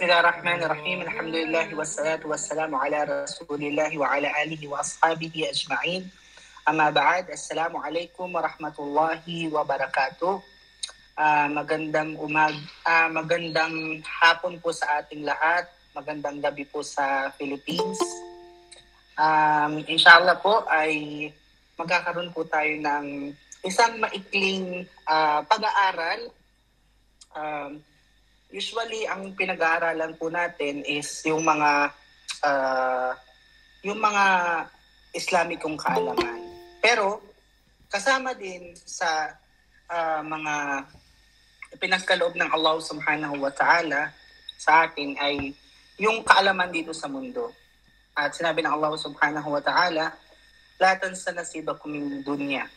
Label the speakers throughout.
Speaker 1: Bismillahirrahmanirrahim. Alhamdulillah wassalatu wassalamu ala Rasulillah wa ala alihi wa ashabihi ajma'in. Amma ba'd. Assalamu alaikum wa rahmatullahi wa barakatuh. Magandang hapon po sa ating lahat. Magandang gabi po sa Philippines. Inshallah po ay magkakaroon po tayo ng isang maikling pag-aaral. Usually, ang pinag-aaralan po natin is yung mga Islamikong kaalaman. Pero kasama din sa mga pinagkaloob ng Allah Subhanahu wa Ta'ala sa atin ay yung kaalaman dito sa mundo. At sinabi ng Allah Subhanahu wa Ta'ala, la tansa nasibakum min dunya.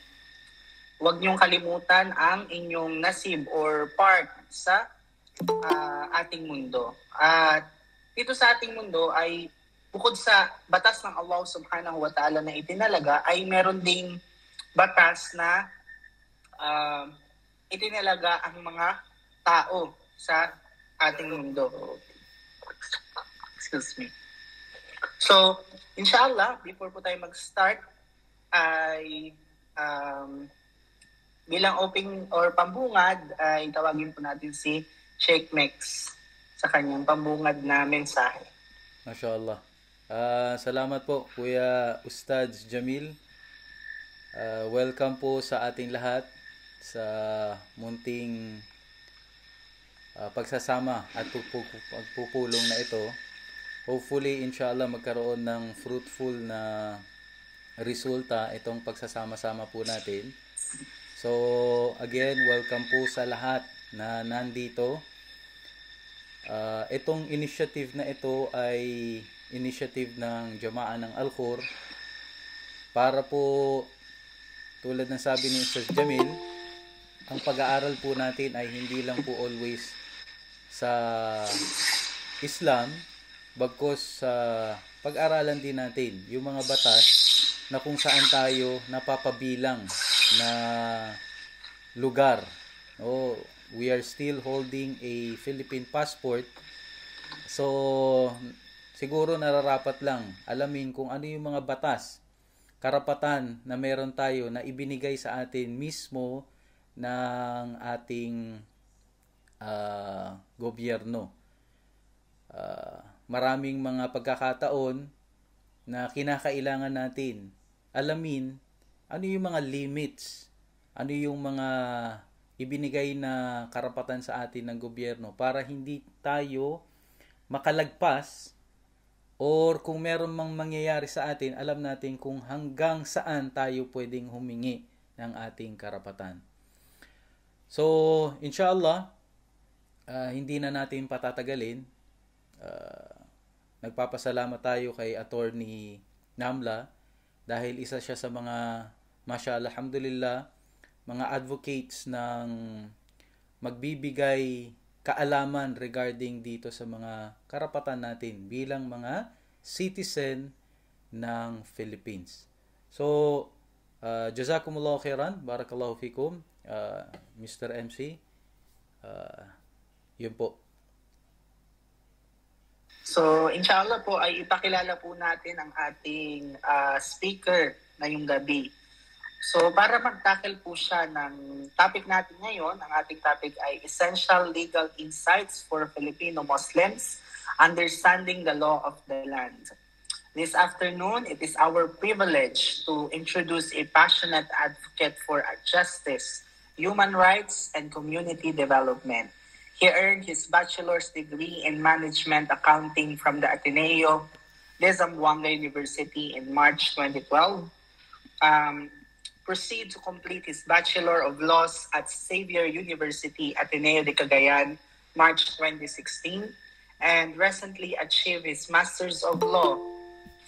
Speaker 1: Huwag niyong kalimutan ang inyong nasib or part sa ating mundo. At dito sa ating mundo ay bukod sa batas ng Allah Subhanahu wa Ta'ala na itinalaga, ay meron ding batas na itinalaga ang mga tao sa ating mundo. Excuse me. So, inshallah, before po tayo mag-start, ay bilang opening or pambungad, ay tawagin po natin si Sheikh Mex sa kanyang pambungad na mensahe.
Speaker 2: MashaAllah. Salamat po, Kuya Ustadz Jamil. Welcome po sa ating lahat sa munting pagsasama at pagpupulong na ito. Hopefully, inshallah, magkaroon ng fruitful na resulta itong pagsasama-sama po natin. So, again, welcome po sa lahat na nandito. Itong initiative na ito ay initiative ng Jama'ah ng Al-Khur para po, tulad ng sabi ni Ustaz Jamil, ang pag-aaral po natin ay hindi lang po always sa Islam, bagkus sa pag-aralan din natin yung mga batas na kung saan tayo napapabilang na lugar. We are still holding a Philippine passport. So, siguro nararapat lang alamin kung ano yung mga batas, karapatan na meron tayo na ibinigay sa atin mismo ng ating gobyerno. Maraming mga pagkakataon na kinakailangan natin alamin ano yung mga limits, ano yung mga ibinigay na karapatan sa atin ng gobyerno para hindi tayo makalagpas, or kung meron mang mangyayari sa atin, alam natin kung hanggang saan tayo pwedeng humingi ng ating karapatan. So, inshallah, hindi na natin patatagalin. Nagpapasalamat tayo kay Attorney Namla dahil isa siya sa mga, mashallah, alhamdulillah, mga advocates ng magbibigay kaalaman regarding dito sa mga karapatan natin bilang mga citizen ng Philippines. So, jazakumullahu khairan, barakallahu fikum, Mr. MC. Yun po.
Speaker 1: So, inshallah po ay ipakilala po natin ang ating speaker ngayong gabi. So, para mag-tackle po siya ng topic natin ngayon, ang ating topic ay Essential Legal Insights for Filipino Muslims, Understanding the Law of the Land. This afternoon, it is our privilege to introduce a passionate advocate for justice, human rights, and community development. He earned his bachelor's degree in management accounting from the Ateneo de Zamboanga University in March 2012. Proceed to complete his Bachelor of Laws at Xavier University, Ateneo de Cagayan, March 2016, and recently achieved his Masters of Law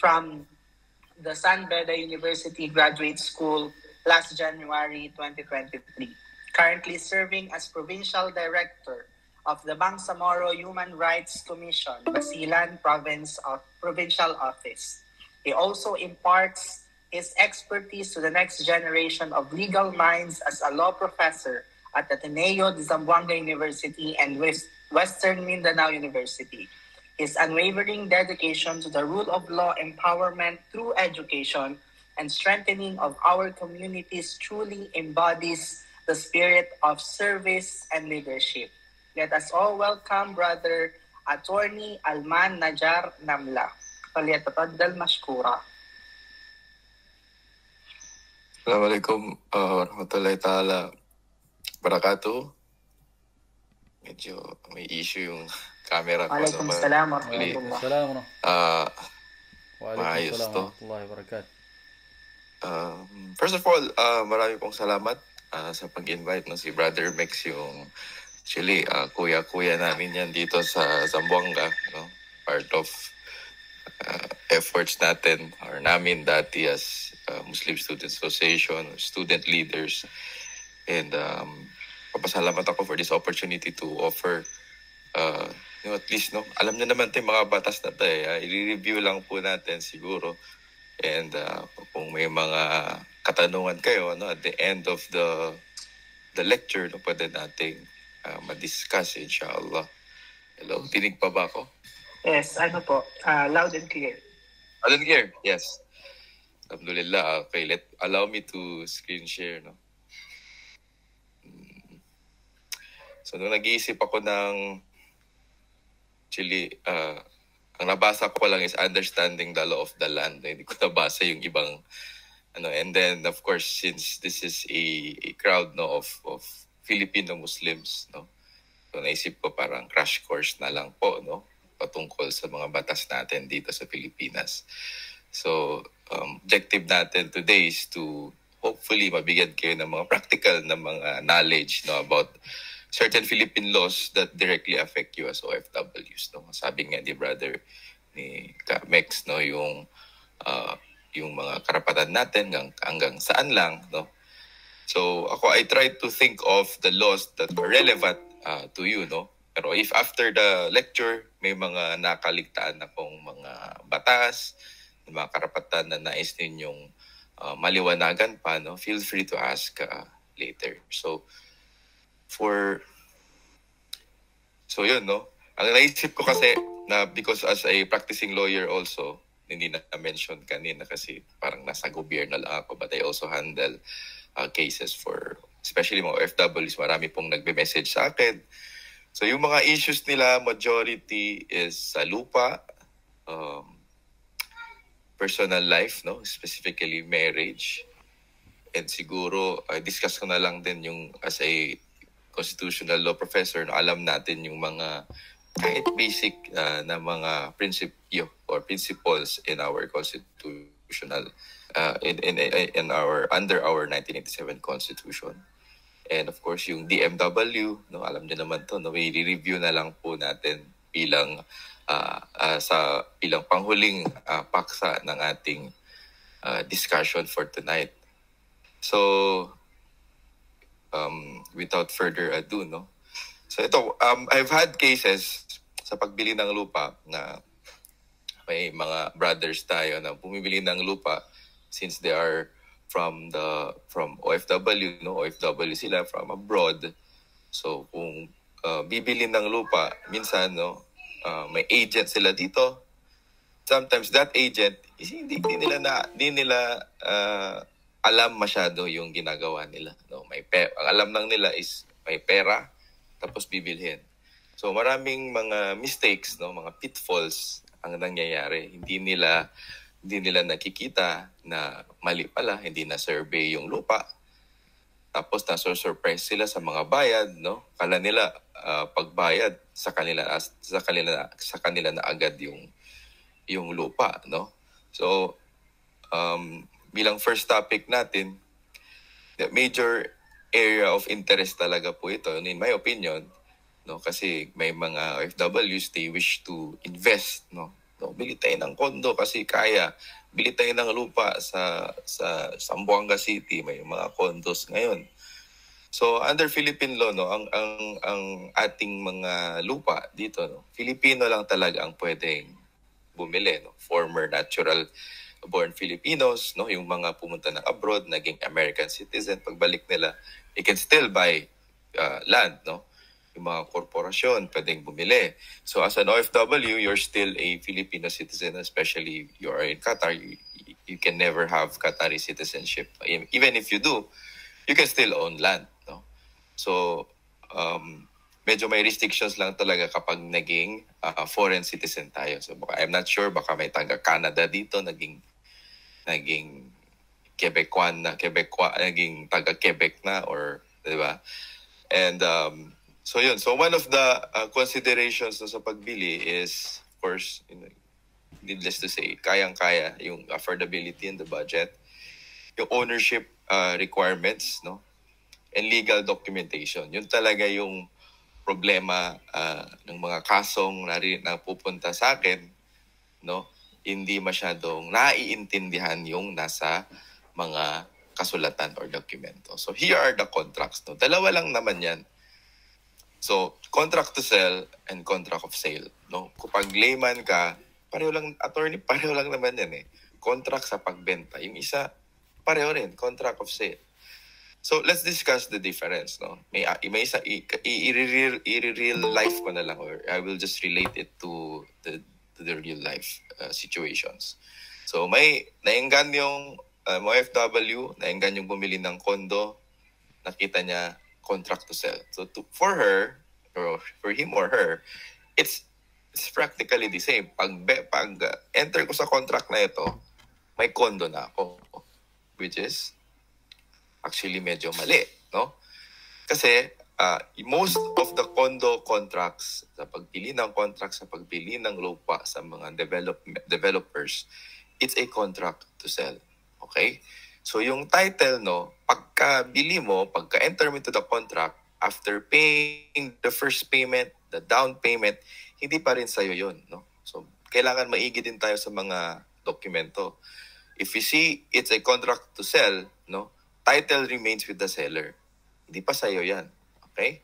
Speaker 1: from the San Beda University Graduate School last January 2023. Currently serving as Provincial Director of the Bangsamoro Human Rights Commission, Basilan Provincial Office. He also imparts his expertise to the next generation of legal minds as a law professor at Ateneo de Zamboanga University and Western Mindanao University. His unwavering dedication to the rule of law empowerment through education and strengthening of our communities truly embodies the spirit of service and leadership. Let us all welcome Brother Attorney Alman Najar Namla. فليتفضل مشكورا.
Speaker 3: Assalamualaikum warahmatullahi ta'ala barakatuh. Medyo may issue yung camera ko.
Speaker 1: Alaikum salam wa
Speaker 2: Waalaikum
Speaker 1: rahmatullah.
Speaker 2: salam wa
Speaker 3: Maayos
Speaker 2: Waalaikum salam
Speaker 3: to.
Speaker 2: wa rahmatullahi wa barakatuh.
Speaker 3: First of all, marami pong salamat sa pag-invite ng si Brother Mex, yung actually kuya-kuya namin yan dito sa Zamboanga, no? Part of efforts natin or namin dati as Muslim Student Association, student leaders, and papasalamat ako for this opportunity to offer at least, no, alam niyo naman yung mga batas na tayo, i-review lang po natin siguro, and kung may mga katanungan kayo, no, at the end of the lecture, no, pwede nating ma-discuss, inshallah. Hello, tinig pa ba ako?
Speaker 1: Yes, ano po, loud and clear.
Speaker 3: Loud and clear, yes. Alhamdulillah. Okay, allow me to screen share, no? So, nung nag-iisip ako ng actually, ang nabasa ko lang is understanding the law of the land. Hindi ko nabasa yung ibang and then of course, since this is a crowd, no, of Filipino Muslims, no, so naisip ko parang crash course na lang po, no, patungkol sa mga batas natin dito sa Pilipinas. So objective natin today is to hopefully mabigyan kayo ng mga practical na mga knowledge, no, about certain Philippine laws that directly affect you as OFWs, no. Sabi nga ni brother ni Mex, no, yung mga karapatan natin hanggang saan lang, no. So ako, I try to think of the laws that are relevant to you, no. Pero if after the lecture may mga nakaligtaan na pong mga batas, mga karapatan na nais ninyong maliwanagan pa, no, feel free to ask later. So yun, no. Ang naisip ko kasi na because as a practicing lawyer also, hindi na-mention kanina kasi parang nasa gobyerno lang ako, but I also handle cases for especially mga OFWs. Marami pong nagbe-message sa akin. So yung mga issues nila, majority is sa lupa, personal life, no, specifically marriage, and siguro discuss ko na lang din yung as a constitutional law professor, no, alam natin yung mga kahit basic na mga prinsipyo or principles in our constitutional in our under our 1987 constitution. And of course yung DMW, no, alam niyo naman to, no, i-review na lang po natin bilang sa bilang panghuling paksa ng ating discussion for tonight. So without further ado, no. So ito, I've had cases sa pagbili ng lupa na may mga brothers tayo na bumibili ng lupa since they are from OFW, no, OFW sila from abroad. So kung bibili ng lupa, minsan, no, may agent sila dito. Sometimes that agent hindi nila alam masyado yung ginagawa nila, no. Ang alam lang nila is may pera tapos bibilhin. So maraming mga mistakes, no, mga pitfalls ang nangyayari. Hindi nila nakikita na mali pala, hindi na survey yung lupa. Tapos naso-surprise sila sa mga bayad, no. Kala nila pagbayad sa kanila na agad yung lupa, no. So bilang first topic natin, the major area of interest talaga po ito, in my opinion, no, kasi may mga OFWs, they wish to invest, no. No, bili tayo ng kondo kasi kaya. Bili tayo ng lupa sa Zamboanga City, may mga condos ngayon. So under Philippine law, no, ang ating mga lupa dito, no, Filipino lang talaga ang pwedeng bumili, no. Former natural born Filipinos, no, yung mga pumunta ng abroad, naging American citizen, pagbalik nila, they can still buy land, no? Yung mga korporasyon pwedeng bumili. So as an OFW, you're still a Filipino citizen, especially you are in Qatar. You can never have Qatari citizenship. Even if you do, you can still own land, no? So medyo may restrictions lang talaga kapag naging foreign citizen tayo. So I'm not sure, baka may taga Canada dito naging naging taga Quebec na, or 'di ba? And so yun. So one of the considerations sa pagbili is, of course, needless to say, kayang-kaya yung affordability and the budget, yung ownership requirements, no? And legal documentation. Yun talaga yung problema ng mga kasong na pupunta sa akin, no? Hindi masyadong naiintindihan yung nasa mga kasulatan or dokumento. So here are the contracts, no? Dalawa lang naman yan. So, contract to sell and contract of sale, no? Kapag layman ka, pareho lang, attorney, pareho lang naman yan eh. Contract sa pagbenta. Yung isa, pareho rin, contract of sale. So, let's discuss the difference, no? May isa, i-real life ko na lang, or I will just relate it to the real life situations. So, may nainggan yung OFW, nainggan yung bumili ng kondo, nakita niya contract to sell. So for her, or for him or her, it's practically the same. Pag enter ko sa contract na ito, may kondo na ako, which is actually medyo mali, no? Kasi most of the condo contracts, sa pagbili ng contract, sa pagbili ng lupa sa mga developers, it's a contract to sell. Okay? So yung title, no, pagka-bili mo, pagka-enter mo into the contract, after paying the first payment, the down payment, hindi pa rin sa'yo yun, no? So kailangan maigi din tayo sa mga dokumento. If you see it's a contract to sell, no, title remains with the seller. Hindi pa sa'yo yan. Okay?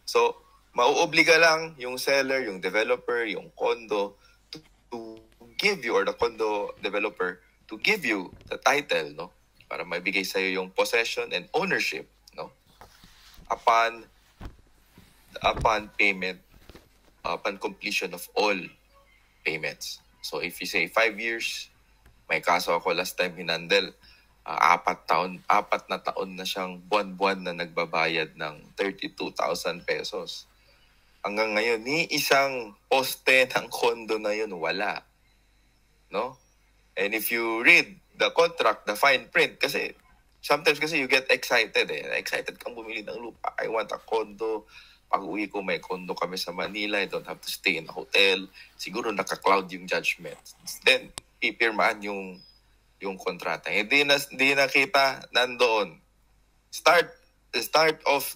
Speaker 3: So mauobliga lang yung seller, yung developer, yung condo to give you, or the condo developer to give you the title, no? Para maibigay sa iyo yung possession and ownership, no? Upon payment, upon completion of all payments. So if you say 5 years, may kaso ako last time hinandle, 4 na taon na siyang buwan-buwan na nagbabayad ng 32,000 pesos. Hanggang ngayon, ni isang poste ng kondo na yun wala, no? And if you read the contract, the fine print, kasi sometimes kasi you get excited eh. Excited kang bumili ng lupa. I want a condo. Pag uwi ko, may condo kami sa Manila. I don't have to stay in a hotel. Siguro naka-cloud yung judgment. Then, pipirmaan yung kontrata. Hindi nakita nandoon. Start of,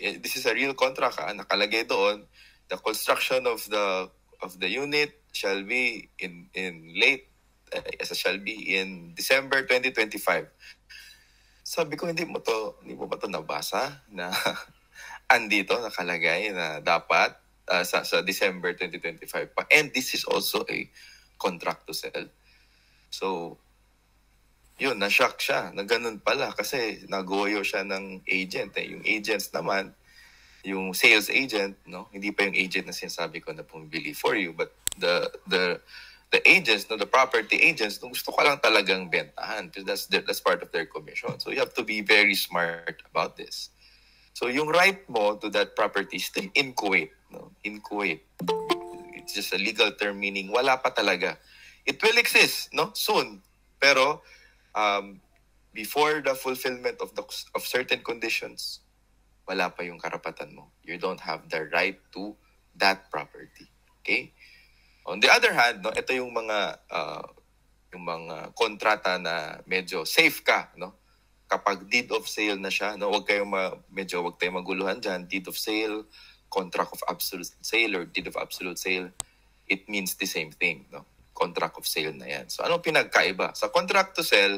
Speaker 3: this is a real contract, nakalagay doon, the construction of the unit shall be in December 2025. Sabi ko, hindi mo ba to nabasa na andito nakalagay na dapat sa December 2025 pa. And this is also a contract to sell. So, yun, na-shock siya na ganun pala kasi nagoyo siya ng agent. Yung agents naman, yung sales agent, no, hindi pa yung agent na sinasabi ko na bumibili for you, but the agents, no, the property agents, no, gusto ko lang talagang bentahan because that's part of their commission. So you have to be very smart about this. So yung right mo to that property is still in Kuwait, no? In Kuwait. It's just a legal term meaning wala pa talaga. It will exist, no, soon. Pero before the fulfillment of certain conditions, wala pa yung karapatan mo. You don't have the right to that property. Okay? On the other hand, no, ito yung mga kontrata na medyo safe ka, no? Kapag deed of sale na siya, no, wag tayong maguluhan diyan. Deed of sale, contract of absolute sale, or deed of absolute sale, it means the same thing, no? Contract of sale na yan. So anong pinagkaiba? Sa contract to sell,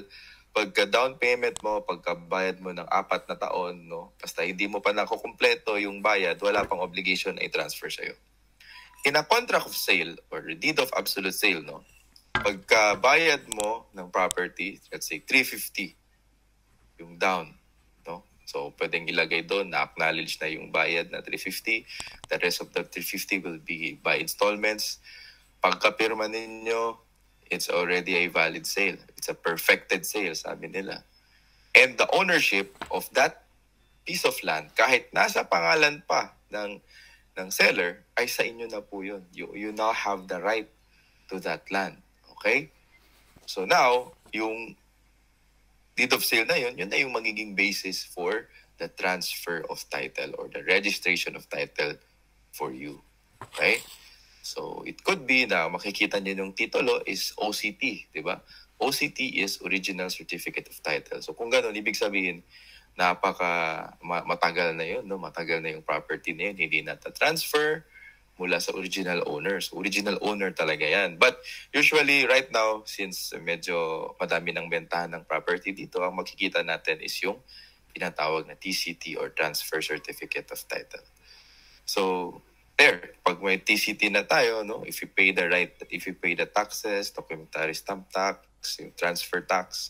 Speaker 3: pagka down payment mo, pagka bayad mo ng 4 na taon, no, basta hindi mo pa nakukumpleto yung bayad, wala pang obligation na i-transfer sa'yo. In a contract of sale or deed of absolute sale, no, pagka bayad mo ng property, let's say 350 yung down, no, So, pwedeng ilagay doon na acknowledge na yung bayad na 350. The rest of the 350 will be by installments. Pagkapirma ninyo, it's already a valid sale. It's a perfected sale, sabi nila. And the ownership of that piece of land, kahit nasa pangalan pa ng seller, ay sa inyo na po yun. You now have the right to that land. Okay? So now, yung deed of sale na yun na yung magiging basis for the transfer of title or the registration of title for you. Okay? So, it could be na makikita niyo yung titulo is OCT, di ba? OCT is Original Certificate of Title. So, kung gano'n, ibig sabihin, matagal na yun, no? Matagal na yung property na yun, hindi na-transfer mula sa original owner. So, original owner talaga yan. But usually, right now, since medyo madami ng bentahan ng property dito, ang makikita natin is yung tinatawag na TCT or Transfer Certificate of Title. So, there, pag may TCT na tayo, no, if you pay the taxes, documentary stamp tax, yung transfer tax,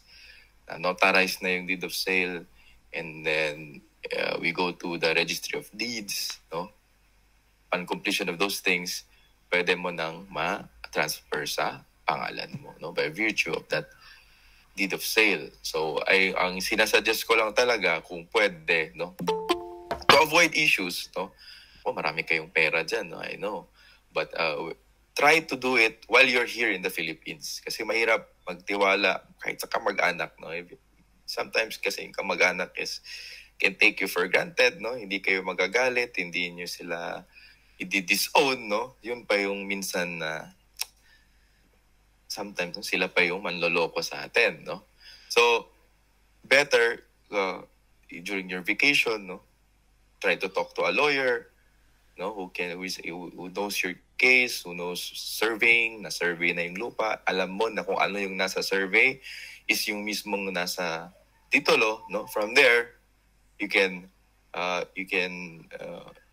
Speaker 3: notarize na yung deed of sale, and then we go to the registry of deeds, no? On completion of those things, pwede mo nang ma-transfer sa pangalan mo, no? By virtue of that deed of sale. So, ang sinasuggest ko lang talaga kung pwede, no? To avoid issues, no? Marami kayong pera dyan, no? I know. But try to do it while you're here in the Philippines. Kasi mahirap magtiwala kahit sa kamag-anak, no? Sometimes kasi yung kamag-anak can take you for granted, no? Hindi kayo magagalit, hindi nyo sila i-disown, no? Yun pa yung minsan na sometimes sila pa yung manloloko sa atin, no? So, better during your vacation, no? Try to talk to a lawyer, no? Who knows your case, who knows surveying, na-survey na yung lupa, alam mo na kung ano yung nasa survey is yung mismong nasa titulo, no? From there, you can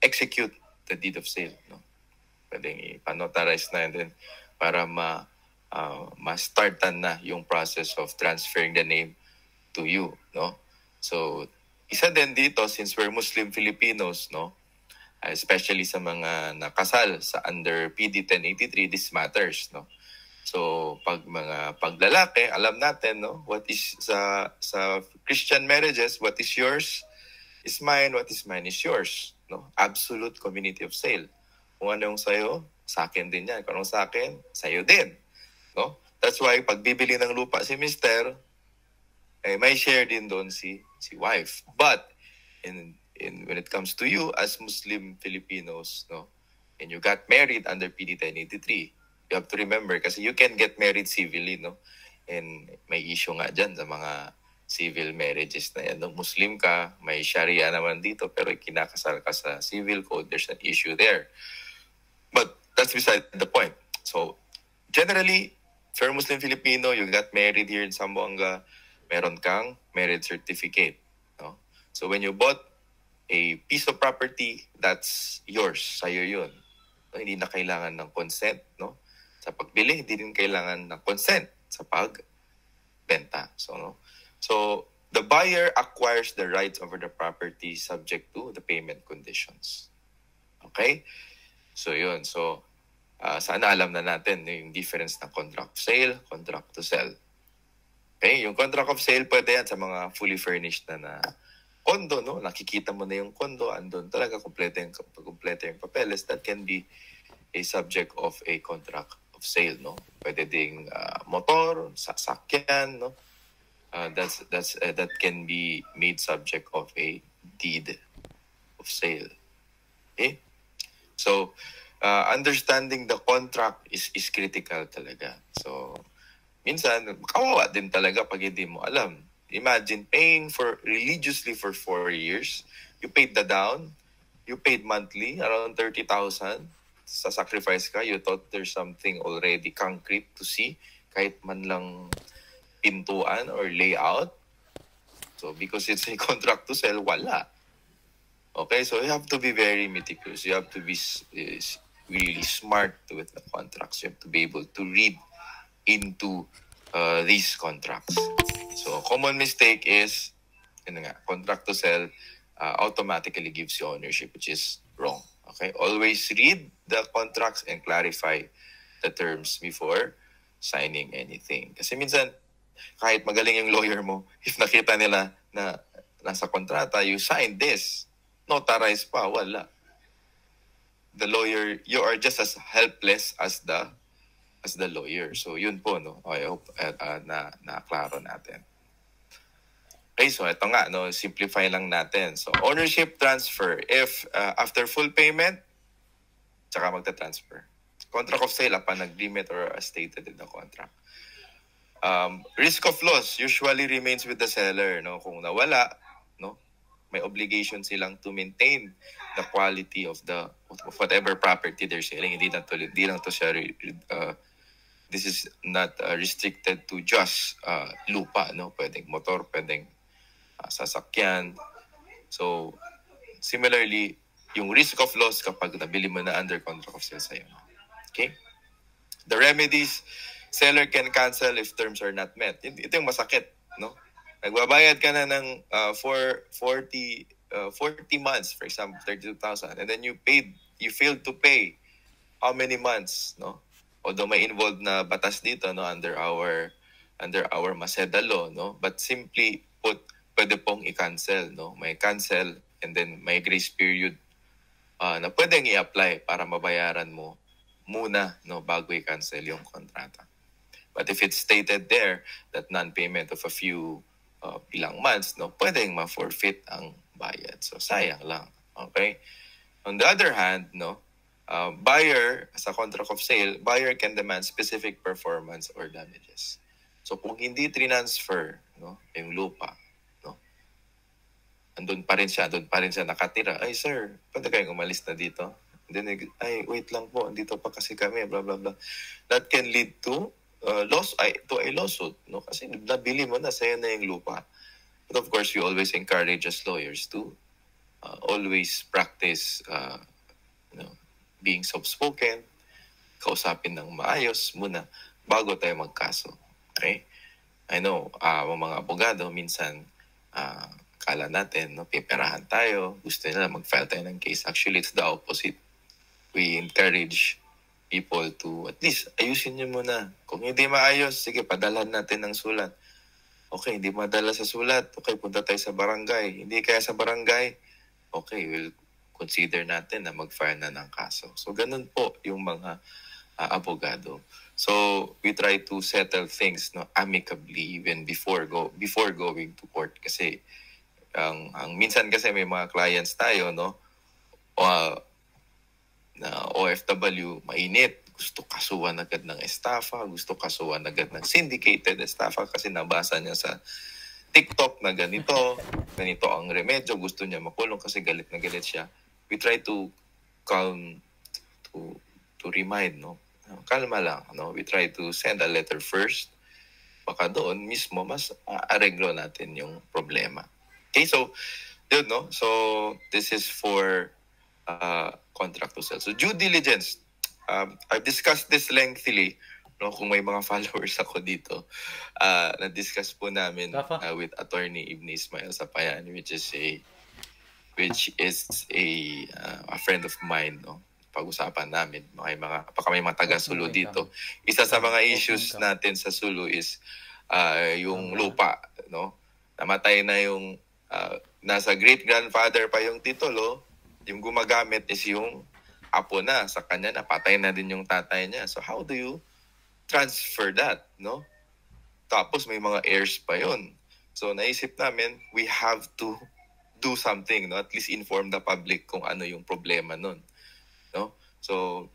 Speaker 3: execute the deed of sale, no? Pwedeng ipanotarize na din para ma-startan na yung process of transferring the name to you, no? So, isa din dito, since we're Muslim Filipinos, no? Especially sa mga nakasal sa under PD 1083, this matters, no? So, pag lalaki, alam natin, no? What is sa Christian marriages, what is yours is mine, what is mine is yours, no? Absolute community of sale. Kung ano yung sa'yo, sa akin din yan. Kung ano sa akin, sa'yo din, no? That's why pag bibili ng lupa si Mr., may share din doon si wife. But when it comes to you as Muslim Filipinos, no, and you got married under PD 1083, you have to remember kasi you can get married civilly, no, and may issue nga dyan sa mga civil marriages na yan. No? Muslim ka, may Sharia naman dito, pero kinakasal ka sa civil code, there's an issue there. But that's beside the point. So, generally, if you're a Muslim Filipino, you got married here in Zamboanga, meron kang marriage certificate. No? So, when you bought a piece of property, that's yours. Sa'yo yun. No? Hindi na kailangan ng consent. No? Sa pagbili, hindi din kailangan ng consent sa pagbenta. So, the buyer acquires the rights over the property subject to the payment conditions. Okay? So, yun. So, sana alam na natin yung difference ng contract of sale, contract to sell. Okay? Yung contract of sale, pwede yan sa mga fully furnished na condo, no? Nakikita mo na yung condo, andun talaga, kompleto yung papeles. That can be a subject of a contract of sale, no? Pwede ding motor, sasakyan, no? That can be made subject of a deed of sale. Okay? So, understanding the contract is critical talaga. So, minsan, kawawa din talaga pag hindi mo alam. Imagine paying religiously for 4 years. You paid the down. You paid monthly, around 30,000. Sa sacrifice ka, you thought there's something already concrete to see. Kahit man lang pintuan or layout. So, because it's a contract to sell, wala. Okay, so you have to be very meticulous. You have to be really smart with the contracts. You have to be able to read into these contracts. So, common mistake is yun nga, contract to sell automatically gives you ownership, which is wrong. Okay? Always read the contracts and clarify the terms before signing anything. Kasi minsan, kahit magaling yung lawyer mo, if nakita nila na nasa kontrata, you signed this, notarize pa, wala. The lawyer, you are just as helpless as the lawyer. So yun po, no? I hope na klaro natin. Okay, so ito nga, no, simplify lang natin. So ownership transfer, if after full payment, tsaka magta-transfer. Contract of sale upon agreement or as stated in the contract. Risk of loss usually remains with the seller, no? Kung nawala, no, may obligation silang to maintain the quality of whatever property they're selling. Hindi lang to siya this is not restricted to just lupa, no? Pwedeng motor, pwedeng sasakyan. So similarly, yung risk of loss kapag nabili mo na under contract of sale sa'yo. Okay? The remedies, seller can cancel if terms are not met. Ito yung masakit, no? Nagbabayad ka na ng 40 months, for example, 32,000, and then you failed to pay how many months, no? Although may involved na batas dito, no, under our Maseda law, no? But simply put, pwede pong i-cancel, no? May cancel and then may grace period na pwedeng i-apply para mabayaran mo muna, no, bago i-cancel yung kontrata. But if it's stated there that non-payment of a few ilang months, no, pwedeng ma-forfeit ang bayad. So sayang lang. Okay? On the other hand, no, buyer, sa contract of sale, buyer can demand specific performance or damages. So kung hindi transfer, no, yung lupa, no, doon pa rin siya nakatira. Ay sir, pwede kayong umalis na dito? Then, ay wait lang po, dito pa kasi kami, blah blah blah. That can lead to a lawsuit, no? Kasi nabili mo na, sa'yo na yung lupa. But of course, we always encourage as lawyers to always practice being soft-spoken, kausapin ng maayos muna bago tayo magkaso. Okay? I know, mga abogado, minsan, kala natin, no, piperahan tayo, gusto nila mag-file tayo ng case. Actually, it's the opposite. We encourage people to at least ayusin nyo muna. Kung hindi maayos, sige, padalhan natin ng sulat. Okay, hindi madala sa sulat. Okay, punta tayo sa barangay. Hindi kaya sa barangay. Okay, we'll consider natin na mag-file na ng kaso. So, ganun po yung mga abogado. So, we try to settle things, no, amicably even before going to court. Kasi, ang minsan kasi may mga clients tayo, no, na OFW, mainit. Gusto kasuhan agad ng estafa, gusto kasuhan agad ng syndicated estafa kasi nabasa niya sa TikTok na ganito ang remedyo, gusto niya makulong kasi galit na galit siya. We try to calm, to remind, no? Kalma lang, no? We try to send a letter first. Baka doon mismo mas areglo natin yung problema. Okay, so yun, no? So this is for contract to sell. So due diligence, I've discussed this lengthily, no, kung may mga followers ako dito. Na-discuss po namin with Attorney Ibn Ismail Sapayan, which is a friend of mine, no. Pag-usapan namin, baka may mga taga-Sulu dito. Isa sa mga issues natin sa Sulu is yung lupa, no. Namatay na yung nasa great-grandfather pa yung titulo, yung gumagamit is yung apo na, sa kanya napatay na din yung tatay niya. So how do you transfer that, no? Tapos may mga heirs pa yon. So naisip namin, we have to do something, no? At least inform the public kung ano yung problema nun, no? So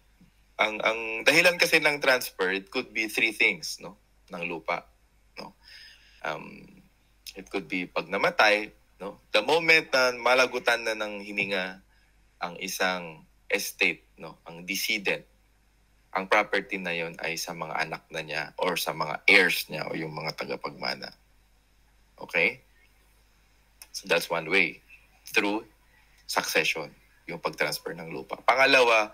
Speaker 3: ang dahilan kasi ng transfer, it could be three things, no, ng lupa, no? It could be pag namatay, no? The moment na malagutan na ng hininga ang isang estate, no, ang decedent, ang property na yon ay sa mga anak na niya or sa mga heirs niya o yung mga tagapagmana. Okay? So that's one way. Through succession, yung pag-transfer ng lupa. Pangalawa,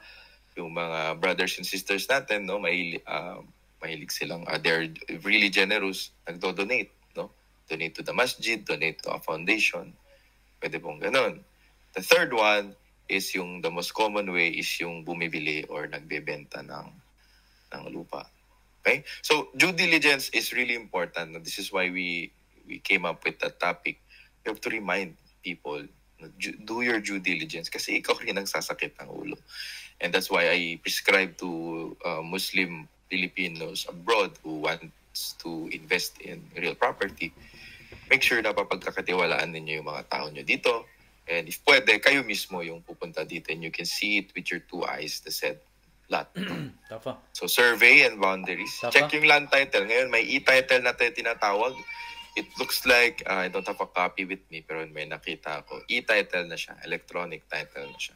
Speaker 3: yung mga brothers and sisters natin, no, mahilig silang, they're really generous, nagdo-donate, no? donate to the masjid, donate to a foundation. Pwede pong ganun. The third one is the most common way is yung bumibili or nagbebenta ng lupa. Okay? So, due diligence is really important. This is why we came up with that topic. You have to remind people, do your due diligence kasi ikaw rin ang sasakit ng ulo. And that's why I prescribe to Muslim Filipinos abroad who wants to invest in real property. Make sure na papagkakatiwalaan ninyo yung mga tao nyo dito. And if pwede, kayo mismo yung pupunta dito and you can see it with your two eyes, the said lot.
Speaker 2: Tapa.
Speaker 3: So, survey and boundaries.
Speaker 2: Tapa.
Speaker 3: Check yung land title. Ngayon, may e-title na tayo tinatawag. It looks like, I don't have a copy with me, pero may nakita ako. E-title na siya. Electronic title na siya.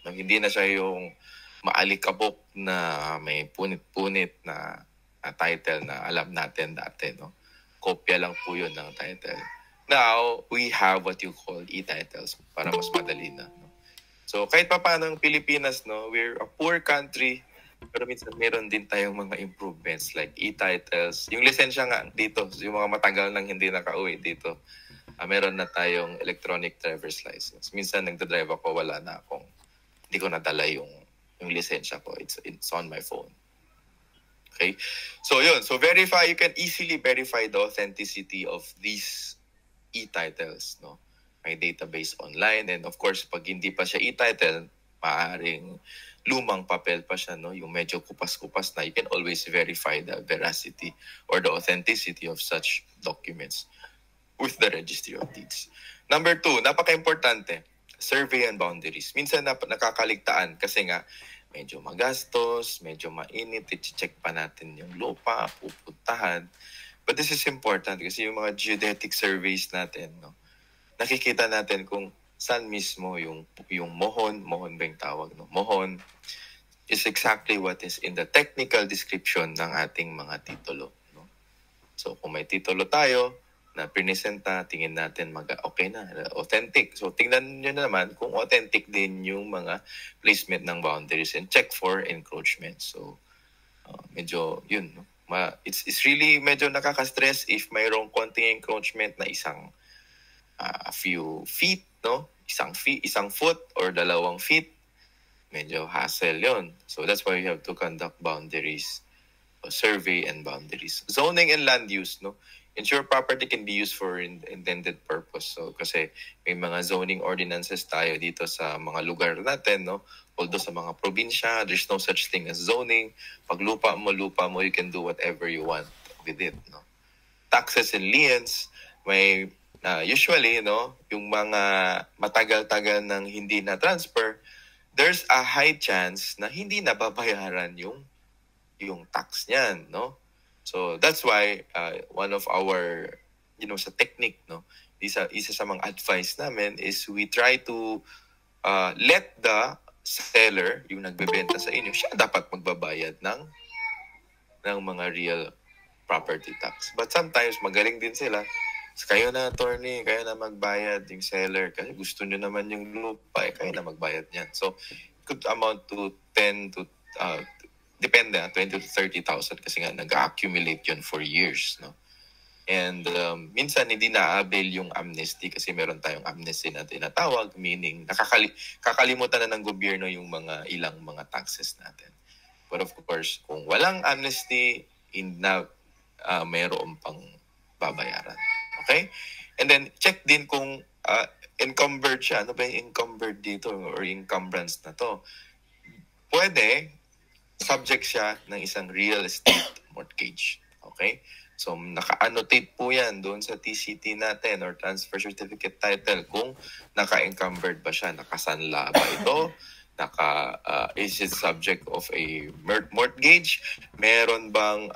Speaker 3: Hindi na siya yung maalikabok na may punit-punit na title na alam natin dati, no? Kopya lang po yun ng title. Now, we have what you call e-titles para mas madali na. No? So, kahit pa paano ang Pilipinas, no, we're a poor country, pero minsan meron din tayong mga improvements like e-titles. Yung lisensya nga dito, yung mga matagal nang hindi nakauwi dito, meron na tayong electronic driver's license. Minsan nagdadrive ako, hindi ko nadala yung lisensya ko. It's on my phone. Okay? So yun. So you can easily verify the authenticity of these e-titles, no? May database online, and of course, pag hindi pa siya e-title, maaaring lumang papel pa siya, no? Yung medyo kupas-kupas na, you can always verify the veracity or the authenticity of such documents with the Registry of Deeds. Number 2, napaka-importante, survey and boundaries. Minsan nakakaligtaan kasi nga medyo magastos, medyo mainit, i-check pa natin yung lupa, pupuntahan. But this is important kasi yung mga geodetic surveys natin, no, nakikita natin kung saan mismo yung mohon ba yung tawag, no? Mohon is exactly what is in the technical description ng ating mga titulo, no? So kung may titulo tayo na pinisenta, tingin natin okay na, authentic. So tingnan nyo naman kung authentic din yung mga placement ng boundaries and check for encroachment. So medyo yun, no? It's really medyo nakaka-stress if mayroong konting encroachment na a few feet, no? Isang foot or 2 feet. Medyo hassle yon. So that's why you have to conduct boundaries, survey and boundaries. Zoning and land use, no? Ensure property can be used for intended purpose. So kasi may mga zoning ordinances tayo dito sa mga lugar natin, no? Although sa mga probinsya, there's no such thing as zoning. Pag lupa mo, you can do whatever you want with it, no? Taxes and liens, may usually, no, yung mga matagal-tagal nang hindi na transfer, there's a high chance na hindi nababayaran yung tax niyan, no? So that's why one of our, sa technique, no, isa sa mga advice namin is we try to let the seller, yung nagbebenta sa inyo, siya dapat magbabayad ng mga real property tax. But sometimes magaling din sila. Kayo na, attorney, kayo na magbayad, yung seller, kasi gusto nyo naman yung lupa, kayo na magbayad niyan. So it could amount to 20 to 30,000 kasi nga nag-accumulate yun for years, no? And minsan hindi na-avail yung amnesty kasi meron tayong amnesty na tinatawag, meaning kakalimutan na ng gobyerno yung ilang mga taxes natin. But of course, kung walang amnesty, mayroon pang babayaran. Okay? And then, check din kung encumbered siya. Ano ba yung encumbered dito or encumbrance na to? Pwede, subject siya ng isang real estate mortgage. Okay? So, naka-annotate po yan doon sa TCT natin or transfer certificate title kung naka-encumbered ba siya, nakasanla ba ito, is it subject of a mortgage, meron bang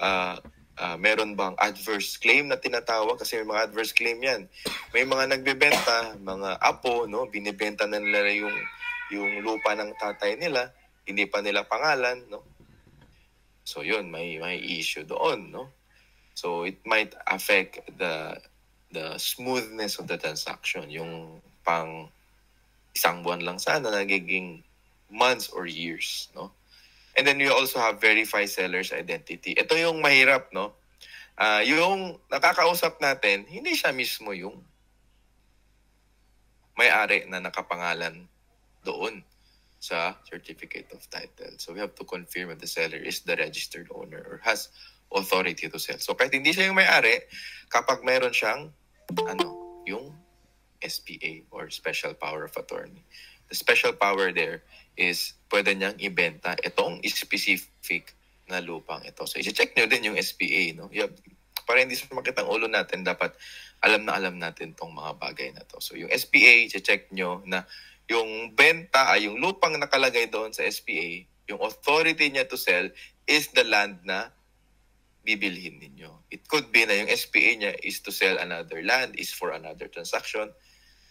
Speaker 3: adverse claim na tinatawag kasi may mga adverse claim yan. May mga nagbebenta, mga apo, no, binibenta na nila yung lupa ng tatay nila, hindi pa nila pangalan, no. So yun, may issue doon, no. So it might affect the smoothness of the transaction. Yung pang isang buwan lang sana, nagiging months or years, no? And then you also have verify seller's identity. Ito yung mahirap, no? yung nakakausap natin, hindi siya mismo yung may-ari na nakapangalan doon sa certificate of title. So we have to confirm if the seller is the registered owner or has authority to sell. So kahit hindi siya yung may-ari, kapag meron siyang yung SPA or special power of attorney. The special power there is pwede niyang ibenta itong specific na lupang ito. So i-check nyo din yung SPA, no? Para hindi sa makitang ulo natin, dapat alam natin tong mga bagay na to. So yung SPA, i-check nyo na yung benta ay yung lupang nakalagay doon sa SPA, yung authority niya to sell is the land na bibilhin ninyo. It could be na yung SPA niya is to sell another land, is for another transaction.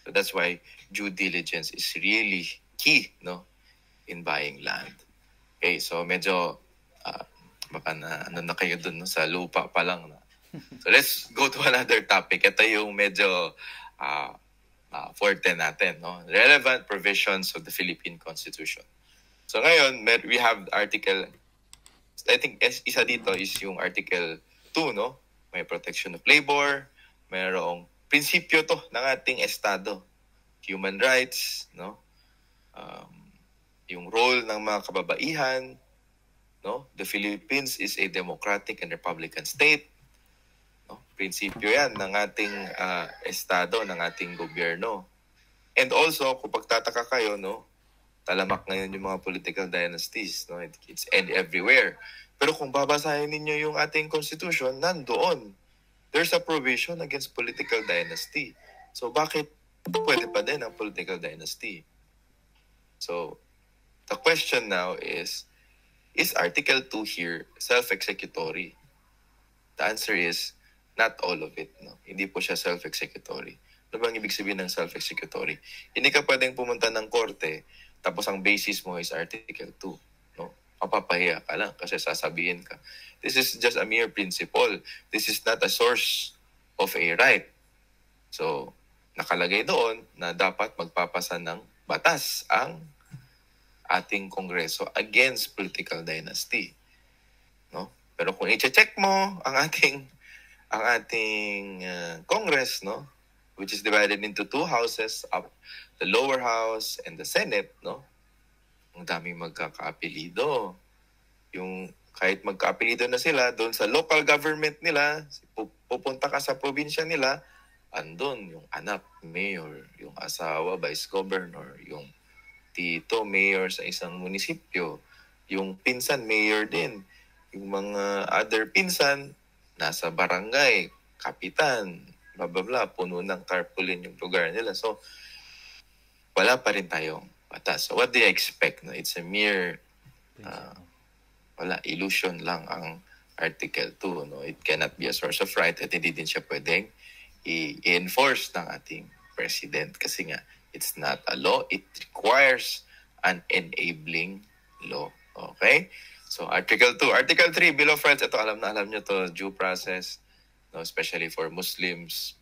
Speaker 3: So that's why due diligence is really key, no, in buying land. Okay, so medyo baka na kayo dun, no, sa lupa pa lang na. So let's go to another topic. Ito yung medyo forte natin, no? Relevant provisions of the Philippine Constitution. So ngayon, we have article, I think isa dito is yung article 2, no? May protection of labor, mayroong prinsipyo to ng ating estado. Human rights, no? Yung role ng mga kababaihan, no? The Philippines is a democratic and republican state. No? Prinsipyo yan ng ating estado, ng ating gobyerno. And also, kung pagtataka kayo, no, talamak ngayon yung mga political dynasties. No? It's everywhere. Pero kung babasahin ninyo yung ating constitution, nandoon. There's a provision against political dynasty. So bakit pwede pa din ang political dynasty? So the question now is Article 2 here self-executory? The answer is, not all of it. No? Hindi po siya self-executory. Ano bang ibig sabihin ng self-executory? Hindi ka pwedeng pumunta ng korte tapos ang basis mo is Article 2. No? Mapapahiya ka lang kasi sasabihin ka. This is just a mere principle. This is not a source of a right. So, nakalagay doon na dapat magpapasa ng batas ang ating Kongreso against political dynasty. No? Pero kung i-check mo ang ating Congress, no, which is divided into two houses, the lower house and the Senate, no, ang daming magkakaapelido. Yung kahit magkaapelido na sila doon sa local government nila, pupunta ka sa probinsya nila, andun yung anak mayor, yung asawa vice governor, yung tito mayor sa isang munisipyo, yung pinsan mayor din, yung mga other pinsan nasa barangay, kapitan, blah, blah, blah, puno ng tarpaulin yung lugar nila. So, wala pa rin tayong batas. So, what do you expect? No? It's a mere, illusion lang ang Article 2. No? It cannot be a source of right at hindi din siya pwedeng i-enforce ng ating president kasi nga, it's not a law. It requires an enabling law. Okay? So, Article 2. Article 3, Bill of Rights. Ito, alam nyo to, due process, no, especially for Muslims.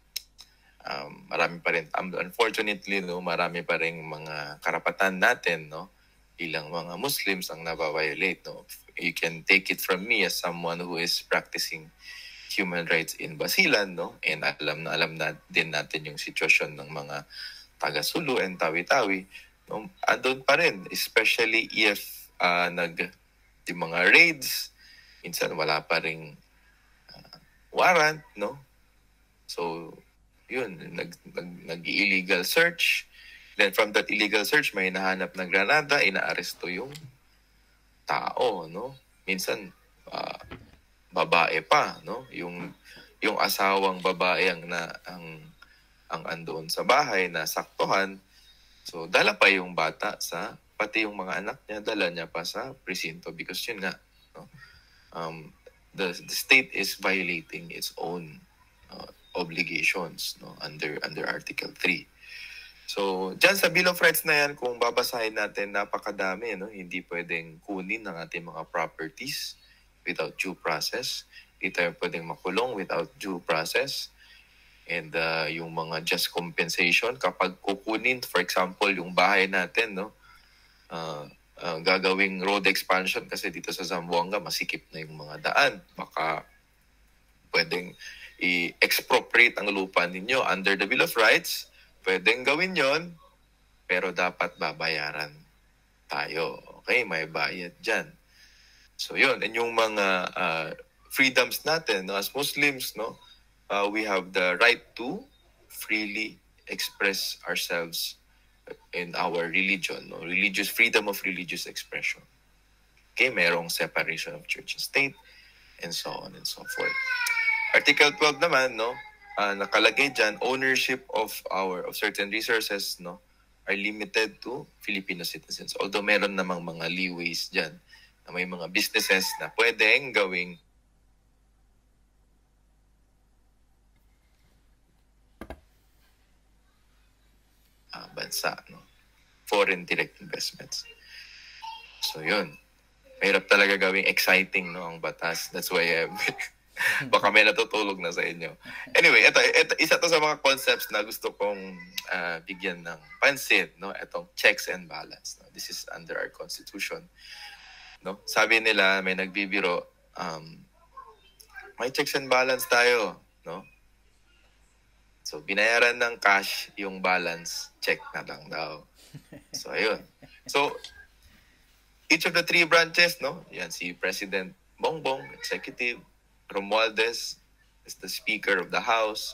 Speaker 3: Marami pa rin, unfortunately, no, marami pa rin mga karapatan natin, no, bilang mga Muslims ang nababiolate. No. You can take it from me as someone who is practicing human rights in Basilan, no, and alam na din natin yung sitwasyon ng mga taga-Sulu and Tawi-Tawi. No, andun pa rin, especially if yung mga raids, minsan wala pa ring warrant, no? So, yun, nag-illegal search. Then from that illegal search, may nahanap ng granada, inaaresto yung tao, no? Minsan, babae pa, no? Yung asawang babae ang andoon sa bahay na saktuhan. So, dala pa yung bata pati yung mga anak niya, dala niya pa sa presinto because yun nga, no? The state is violating its own obligations, no, under Article 3. So, dyan sa Bill of Rights na yan, kung babasahin natin, napakadami, no? Hindi pwedeng kunin ng ating mga properties without due process. Hindi tayo pwedeng makulong without due process. And yung mga just compensation, kapag kukunin, for example, yung bahay natin, no, gagawing road expansion kasi dito sa Zamboanga, masikip na yung mga daan. Baka pwedeng i-expropriate ang lupa ninyo under the Bill of Rights. Pwedeng gawin yon, pero dapat babayaran tayo. Okay, may bayad dyan. So yun, and yung mga freedoms natin, no, as Muslims, no, we have the right to freely express ourselves in our religion, no, freedom of religious expression. Okay, merong separation of church and state, and so on and so forth. Article 12 naman, no, nakalagay dyan, ownership of certain resources, no, are limited to Filipino citizens. Although meron namang mga leeways dyan, na may mga businesses na pwedeng gawing bansa, no, foreign direct investments. So yun, mahirap talaga gawing exciting, no, ang batas. That's why baka may natutulog na sa inyo. Anyway, ito isa to sa mga concepts na gusto kong bigyan ng pansin, no, itong checks and balance, no? This is under our constitution, no. Sabi nila, may nagbibiro, may checks and balance tayo, no. So binayaran ng cash yung balance, check na lang daw. So ayun. So each of the three branches, no, yan si President Bongbong, Executive, Romualdez is the Speaker of the House,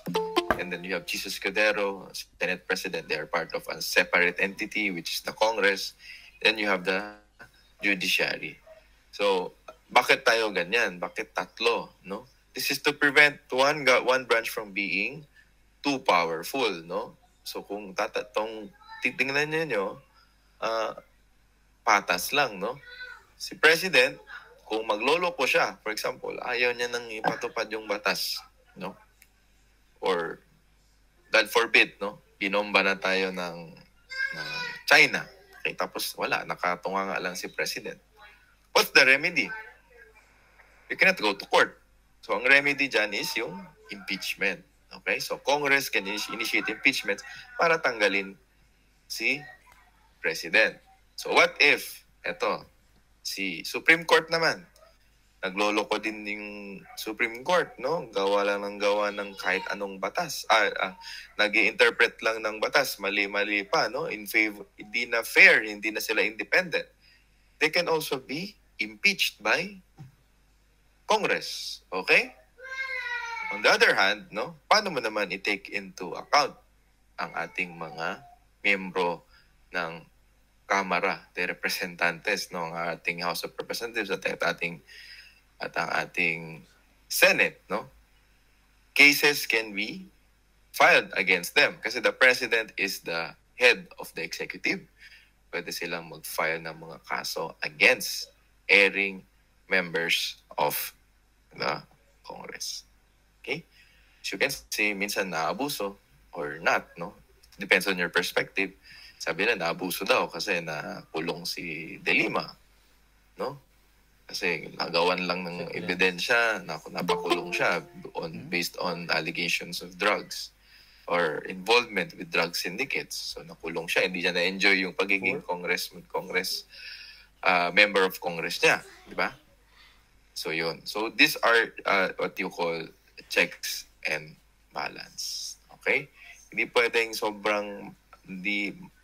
Speaker 3: and then you have Jesus Cordero, Senate President. They are part of a separate entity, which is the Congress. Then you have the Judiciary. So bakit tayo ganyan? Bakit tatlo, no? This is to prevent one branch from being too powerful, no? So kung titingnan niyo, patas lang, no? Si President, kung magloloko siya, for example, ayaw niya nang ipatupad yung batas, no? Or, God forbid, no? Binomba na tayo ng China. Okay, tapos wala, nakatunga nga lang si President. What's the remedy? You cannot go to court. So, ang remedy dyan is yung impeachment. Okay? So, Congress can initiate impeachment para tanggalin si President. So, what if, si Supreme Court naman, nagloloko din yung Supreme Court, no? Gawa lang ng kahit anong batas. Nag-i-interpret lang ng batas, mali-mali pa, no? In favor, hindi na fair, hindi na sila independent. They can also be impeached by Congress. Okay? On the other hand, no? Paano mo naman i-take into account ang ating mga miyembro ng Kamara de Representantes, no, ang ating House of Representatives at ang ating Senate, no? Cases can be filed against them kasi the President is the head of the executive. Pwede silang mag-file ng mga kaso against erring members of the Congress. Okay? So you can see, minsan naabuso or not, no? Depends on your perspective. Sabi na, naabuso daw kasi nakulong si De Lima, no? Kasi nagawan lang ng ebidensya, napakulong siya based on allegations of drugs or involvement with drug syndicates. So nakulong siya, hindi niya na-enjoy yung pagiging member of Congress niya, di ba? So yun. So these are what you call checks and balance. Okay? Hindi pwedeng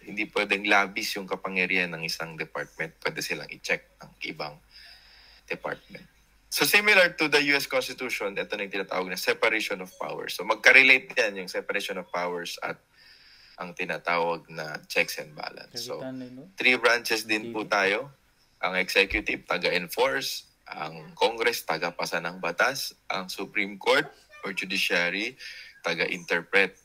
Speaker 3: hindi pwedeng labis yung kapangyarihan ng isang department. Pwede silang i-check ng ibang department. So similar to the US Constitution, ito na yung tinatawag na separation of powers. So magka-relate yan yung separation of powers at ang tinatawag na checks and balance. So three branches din po tayo. Ang executive, taga-enforce. Ang Congress, taga-pasa ng batas. Ang Supreme Court or Judiciary, taga-interpret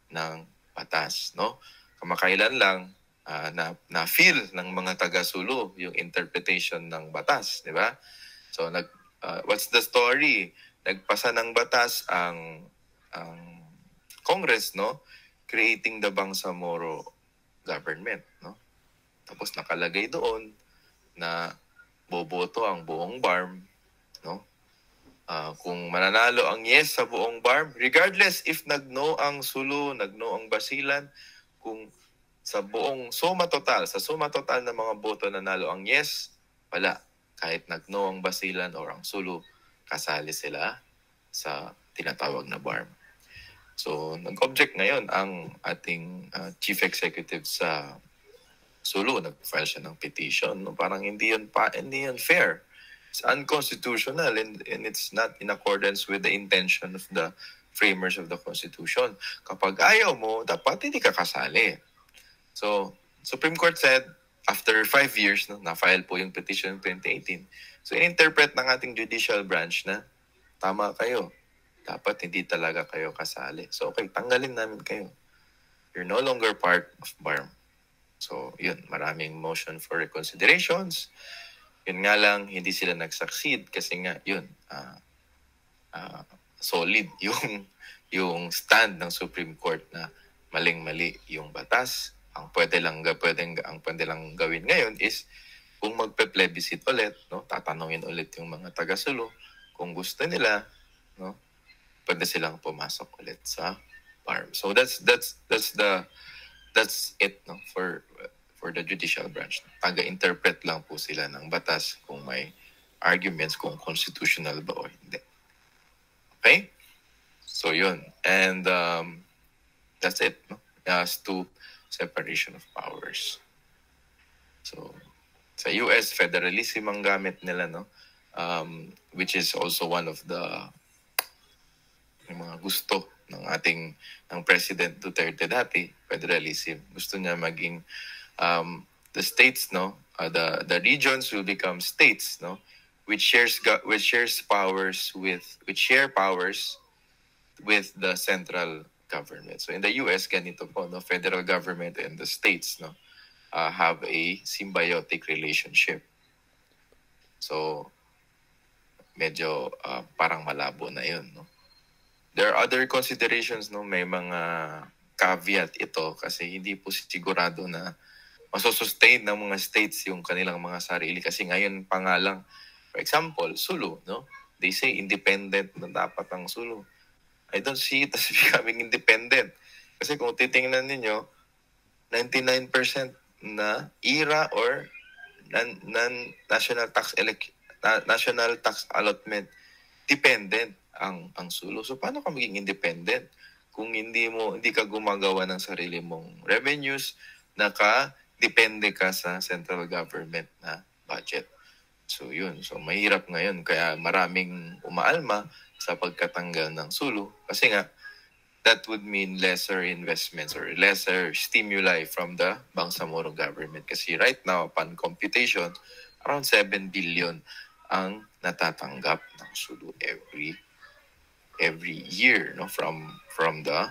Speaker 3: ng batas, no? Kamakailan lang na-feel ng mga taga-sulo yung interpretation ng batas, di ba? So what's the story? Nagpasa ng batas ang Congress, no? Creating the Bangsamoro government, no? Tapos nakalagay doon na boboto ang buong BARM, no? Kung mananalo ang yes sa buong BARM, regardless if nag-no ang Sulu, nag-no ang Basilan, kung sa suma total ng mga boto nanalo ang yes, wala. Kahit nag-no ang Basilan or ang Sulu, kasali sila sa tinatawag na BARM. So, nag-object ngayon ang ating chief executive sa Sulu. Nag-file siya ng petition. No? Parang hindi yun fair. It's unconstitutional and it's not in accordance with the intention of the framers of the Constitution. Kapag ayaw mo, dapat hindi ka kasali. So, Supreme Court said, after 5 years, no, na-file po yung petition in 2018. So, in-interpret ng ating judicial branch na tama kayo. Dapat hindi talaga kayo kasali. So, okay, tanggalin namin kayo. You're no longer part of BARM. So, yun, maraming motion for reconsiderations. Yun nga lang, hindi sila nag-succeed kasi nga, yun, solid yung stand ng Supreme Court na maling-mali yung batas. Ang pwede lang gawin ngayon is kung magpe-plebiscite ulit, no, tatanungin ulit yung mga taga-Sulu kung gusto nila, no, pwede silang pumasok ulit sa BARM. So that's it, no, for the judicial branch. Taga-interpret lang po sila ng batas kung may arguments kung constitutional ba o hindi. Okay? So yun. And that's it, no? As to separation of powers. So sa US, federalism ang gamit nila, no? Which is also one of the mga gusto ng President Duterte dati, federalism. Gusto niya maging the states, no, the regions will become states, no, which share powers with the central government. So in the US, ganito po, no, federal government and the states, no, have a symbiotic relationship. So medyo parang malabo na yun, no. There are other considerations, no, may mga caveat ito kasi hindi po sigurado na masosustain ng mga states yung kanilang mga sarili kasi ngayon pa nga lang, for example, Sulu, no, they say independent na dapat ang Sulu. I don't see it as becoming independent kasi kung titingnan ninyo, 99% na IRA or national tax allotment dependent ang Sulu. So paano ka maging independent kung hindi ka gumagawa ng sarili mong revenues, depende ka sa central government na budget. So yun. So mahirap ngayon kaya maraming umaalma sa pagkatanggal ng Sulu kasi nga that would mean lesser investments or lesser stimuli from the Bangsamoro government kasi right now upon computation around 7 billion ang natatanggap ng Sulu every year, no, from the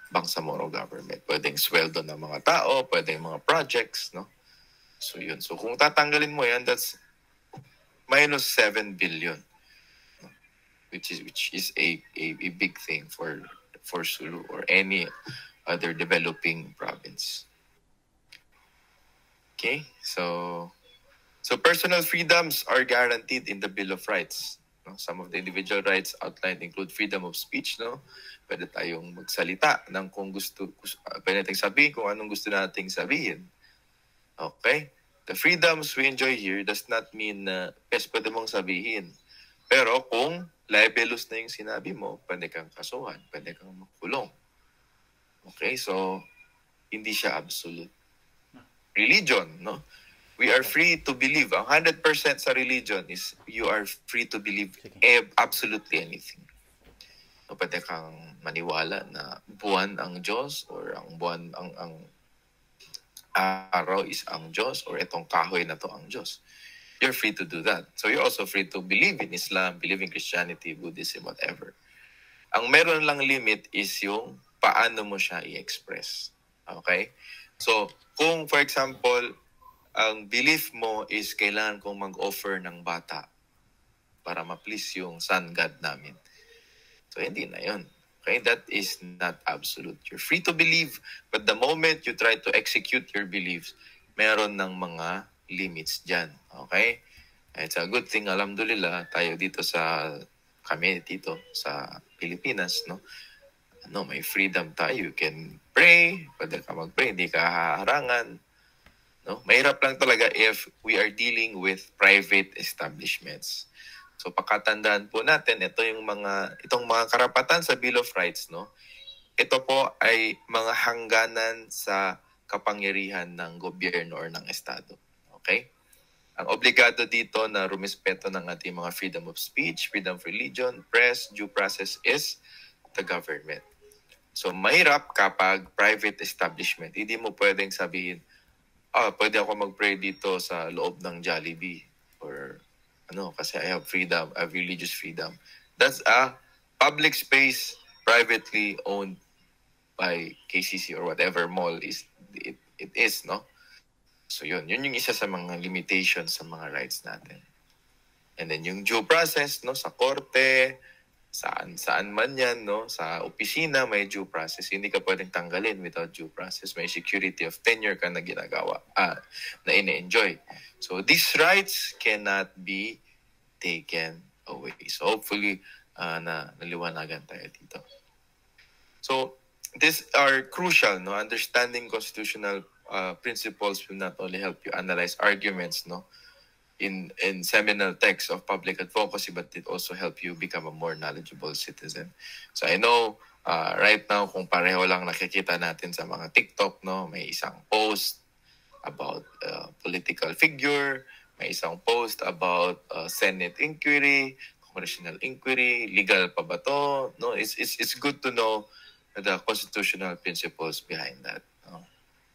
Speaker 3: Bangsamoro government. Pwedeng sweldo ng mga tao, pwedeng mga projects, no. So yun. So kung tatanggalin mo yan, that's minus 7 billion, no? which is a big thing for Sulu or any other developing province. Okay, so personal freedoms are guaranteed in the Bill of Rights. No? Some of the individual rights outlined include freedom of speech, no? Pwede tayong magsalita ng pwede tayong sabihin kung anong gusto nating sabihin. Okay? The freedoms we enjoy here does not mean na pwede mong sabihin. Pero kung libelous na yung sinabi mo, pwede kang kasuhan, pwede kang makulong. Okay? So, hindi siya absolute. Religion, no? We are free to believe. 100% sa religion is you are free to believe absolutely anything. No, pwede kang maniwala na buwan ang Diyos or ang araw is ang Diyos or itong kahoy na to ang Diyos. You're free to do that. So you're also free to believe in Islam, believe in Christianity, Buddhism, whatever. Ang meron lang limit is yung paano mo siya i-express. Okay? So, kung for example, ang belief mo is kailangan kong mag-offer ng bata para ma-please yung sun god namin. So, hindi na yun. Okay? That is not absolute. You're free to believe, but the moment you try to execute your beliefs, meron ng mga limits dyan. Okay? It's a good thing, alhamdulillah, tayo dito kami dito sa Pilipinas, no? May freedom tayo. You can pray, pwede ka mag-pray, hindi ka haharangan. No? Mahirap lang talaga if we are dealing with private establishments. So pakatandaan po natin, itong mga karapatan sa Bill of Rights, no? Ito po ay mga hangganan sa kapangyarihan ng gobyerno or ng estado. Okay? Ang obligado dito na rumispeto ng ating mga freedom of speech, freedom of religion, press, due process is the government. So mahirap kapag private establishment. Hindi mo pwedeng sabihin, pwede ako mag-pray dito sa loob ng Jollibee or kasi I have freedom, I have religious freedom. That's a public space privately owned by KCC or whatever mall it is, no? So yun yung isa sa mga limitations sa mga rights natin. And then yung due process, no, sa korte, saan man yan, no, sa opisina may due process. Hindi ka pwedeng tanggalin without due process. May security of tenure ka na ginagawa, na ine-enjoy. So these rights cannot be taken away. So hopefully naliwanagan tayo dito. So these are crucial, no? Understanding constitutional principles will not only help you analyze arguments, no, in seminal texts of public advocacy, but it also help you become a more knowledgeable citizen. So I know right now, kung pareho lang nakikita natin sa mga TikTok, no, may isang post about political figure, may isang post about Senate inquiry, congressional inquiry, legal pa ba to? No, it's good to know the constitutional principles behind that. No?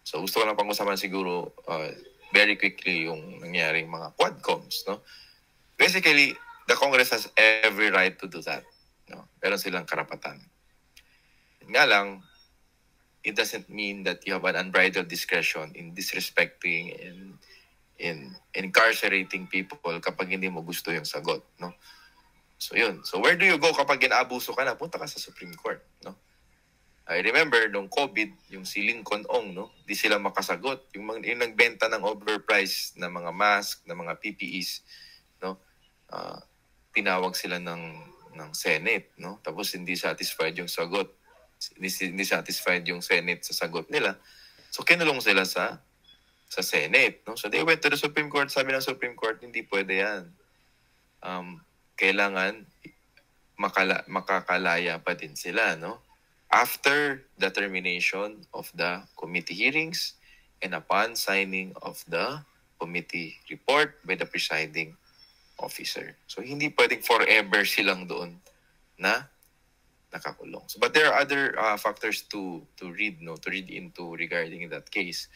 Speaker 3: So gusto ko lang pag-usapan siguro very quickly yung nangyaring mga quadcoms, no? Basically, the Congress has every right to do that, no? Meron silang karapatan. Nga lang, it doesn't mean that you have an unbridled discretion in disrespecting and in incarcerating people kapag hindi mo gusto yung sagot, no? So yun. So where do you go kapag inaabuso ka na? Punta ka sa Supreme Court, no? I remember nung COVID, yung si Lincoln Ong, no, di sila makasagot. Yung nagbenta ng overpriced na mga mask, na mga PPEs, no, tinawag sila ng Senate, no. Tapos hindi satisfied yung sagot. Hindi satisfied yung Senate sa sagot nila. So kinulong sila sa Senate, no. So they went to the Supreme Court. Sabi ng Supreme Court, hindi pwede yan. Kailangan makakalaya pa din sila, no. After the termination of the committee hearings and upon signing of the committee report by the presiding officer. So hindi pwedeng forever silang doon na nakakulong. So, but there are other factors to read, no, to read into regarding that case.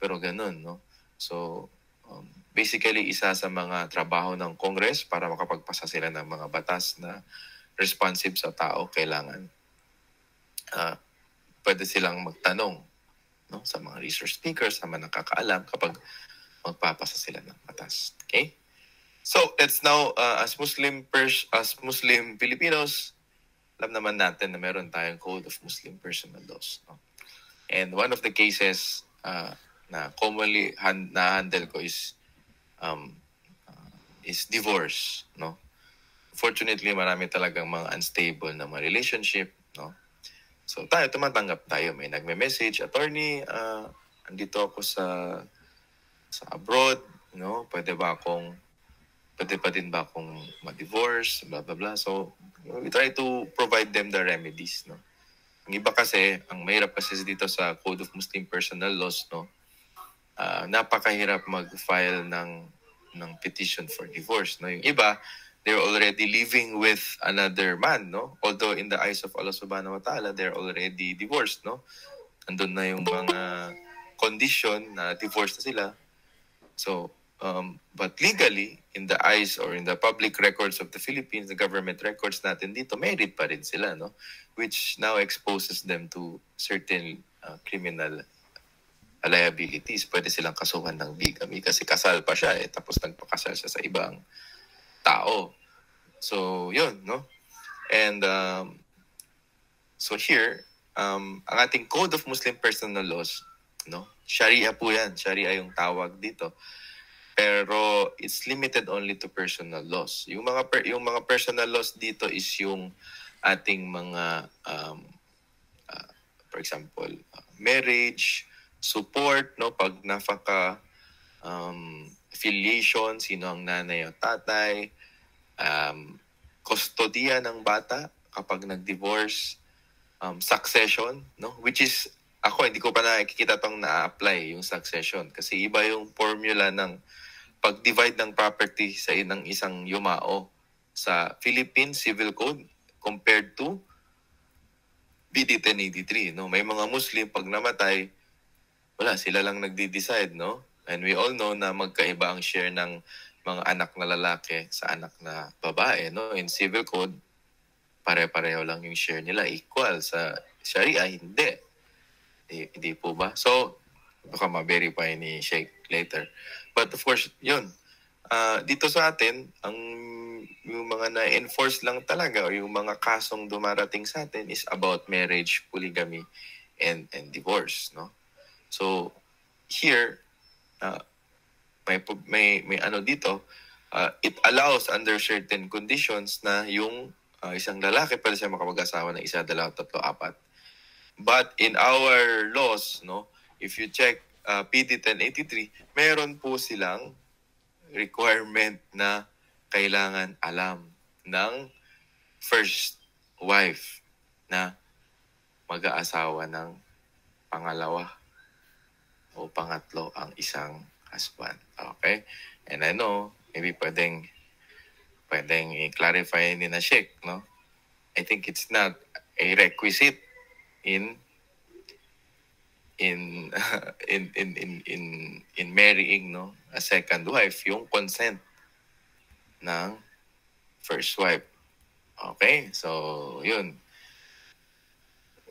Speaker 3: Pero ganun, no. So basically isa sa mga trabaho ng Congress para makapagpasa sila ng mga batas na responsive sa tao, kailangan pwede silang magtanong, no, sa mga resource speakers, sa mga nakakaalam kapag magpapasa sila ng batas. Okay? So, it's now, as Muslim Filipinos, alam naman natin na meron tayong Code of Muslim Personal Laws. No? And one of the cases na commonly na-handle ko is divorce. No? Fortunately, marami talagang mga unstable na mga relationship. No? So tumatanggap tayo. May nagme-message, attorney, andito ako sa abroad, no? Pwede pa din ba akong ma-divorce, blah blah blah. So we try to provide them the remedies, no? Ang iba kasi, ang mahirap kasi dito sa Code of Muslim Personal Laws, no? Napakahirap mag-file ng petition for divorce, no? Yung iba, they're already living with another man, no? Although in the eyes of Allah subhanahu wa ta'ala, they're already divorced, no? Andun na yung mga condition na divorce na sila. So, but legally, in the eyes or in the public records of the Philippines, the government records natin dito, married pa rin sila, no? Which now exposes them to certain criminal liabilities. Pwede silang kasuhan ng bigamy kasi kasal pa siya, tapos nagpakasal siya sa ibang tao. So, yun, no? And so here, ang ating Code of Muslim Personal Laws, no? Sharia po yan. Sharia yung tawag dito. Pero it's limited only to personal laws. Yung mga personal laws dito is yung ating mga for example, marriage, support, no, pag nafaka, affiliation, sino ang nanay o tatay, kustodiya ng bata kapag nag-divorce, succession, no? Which is, ako, hindi ko pa nakikita tong na-apply yung succession. Kasi iba yung formula ng pag-divide ng property sa isang yumao sa Philippine Civil Code compared to BD 1083, no? May mga Muslim, pag namatay, wala, sila lang nagde-decide, no? And we all know na magkaiba ang share ng mga anak na lalaki sa anak na babae, no? In Civil Code, pare-pareho lang yung share nila, equal. Sa Sharia, hindi. Hindi po ba? So, baka ma-verify ni Sheikh later. But of course, yun. Dito sa atin, yung mga na-enforce lang talaga o yung mga kasong dumarating sa atin is about marriage, polygamy, and divorce, no? So, here, may ano dito, it allows under certain conditions na yung isang lalaki pwede siya makapag-asawa ng isa, dalawa, tatlo, apat. But in our laws, no, if you check PD 1083, meron po silang requirement na kailangan alam ng first wife na mag-aasawa ng pangalawa o pangatlo ang isang husband. Okay? And I know, maybe pwedeng i-clarify ni na Sheikh, no? I think it's not a requisite in marrying, no, a second wife, yung consent ng first wife. Okay? So, yun.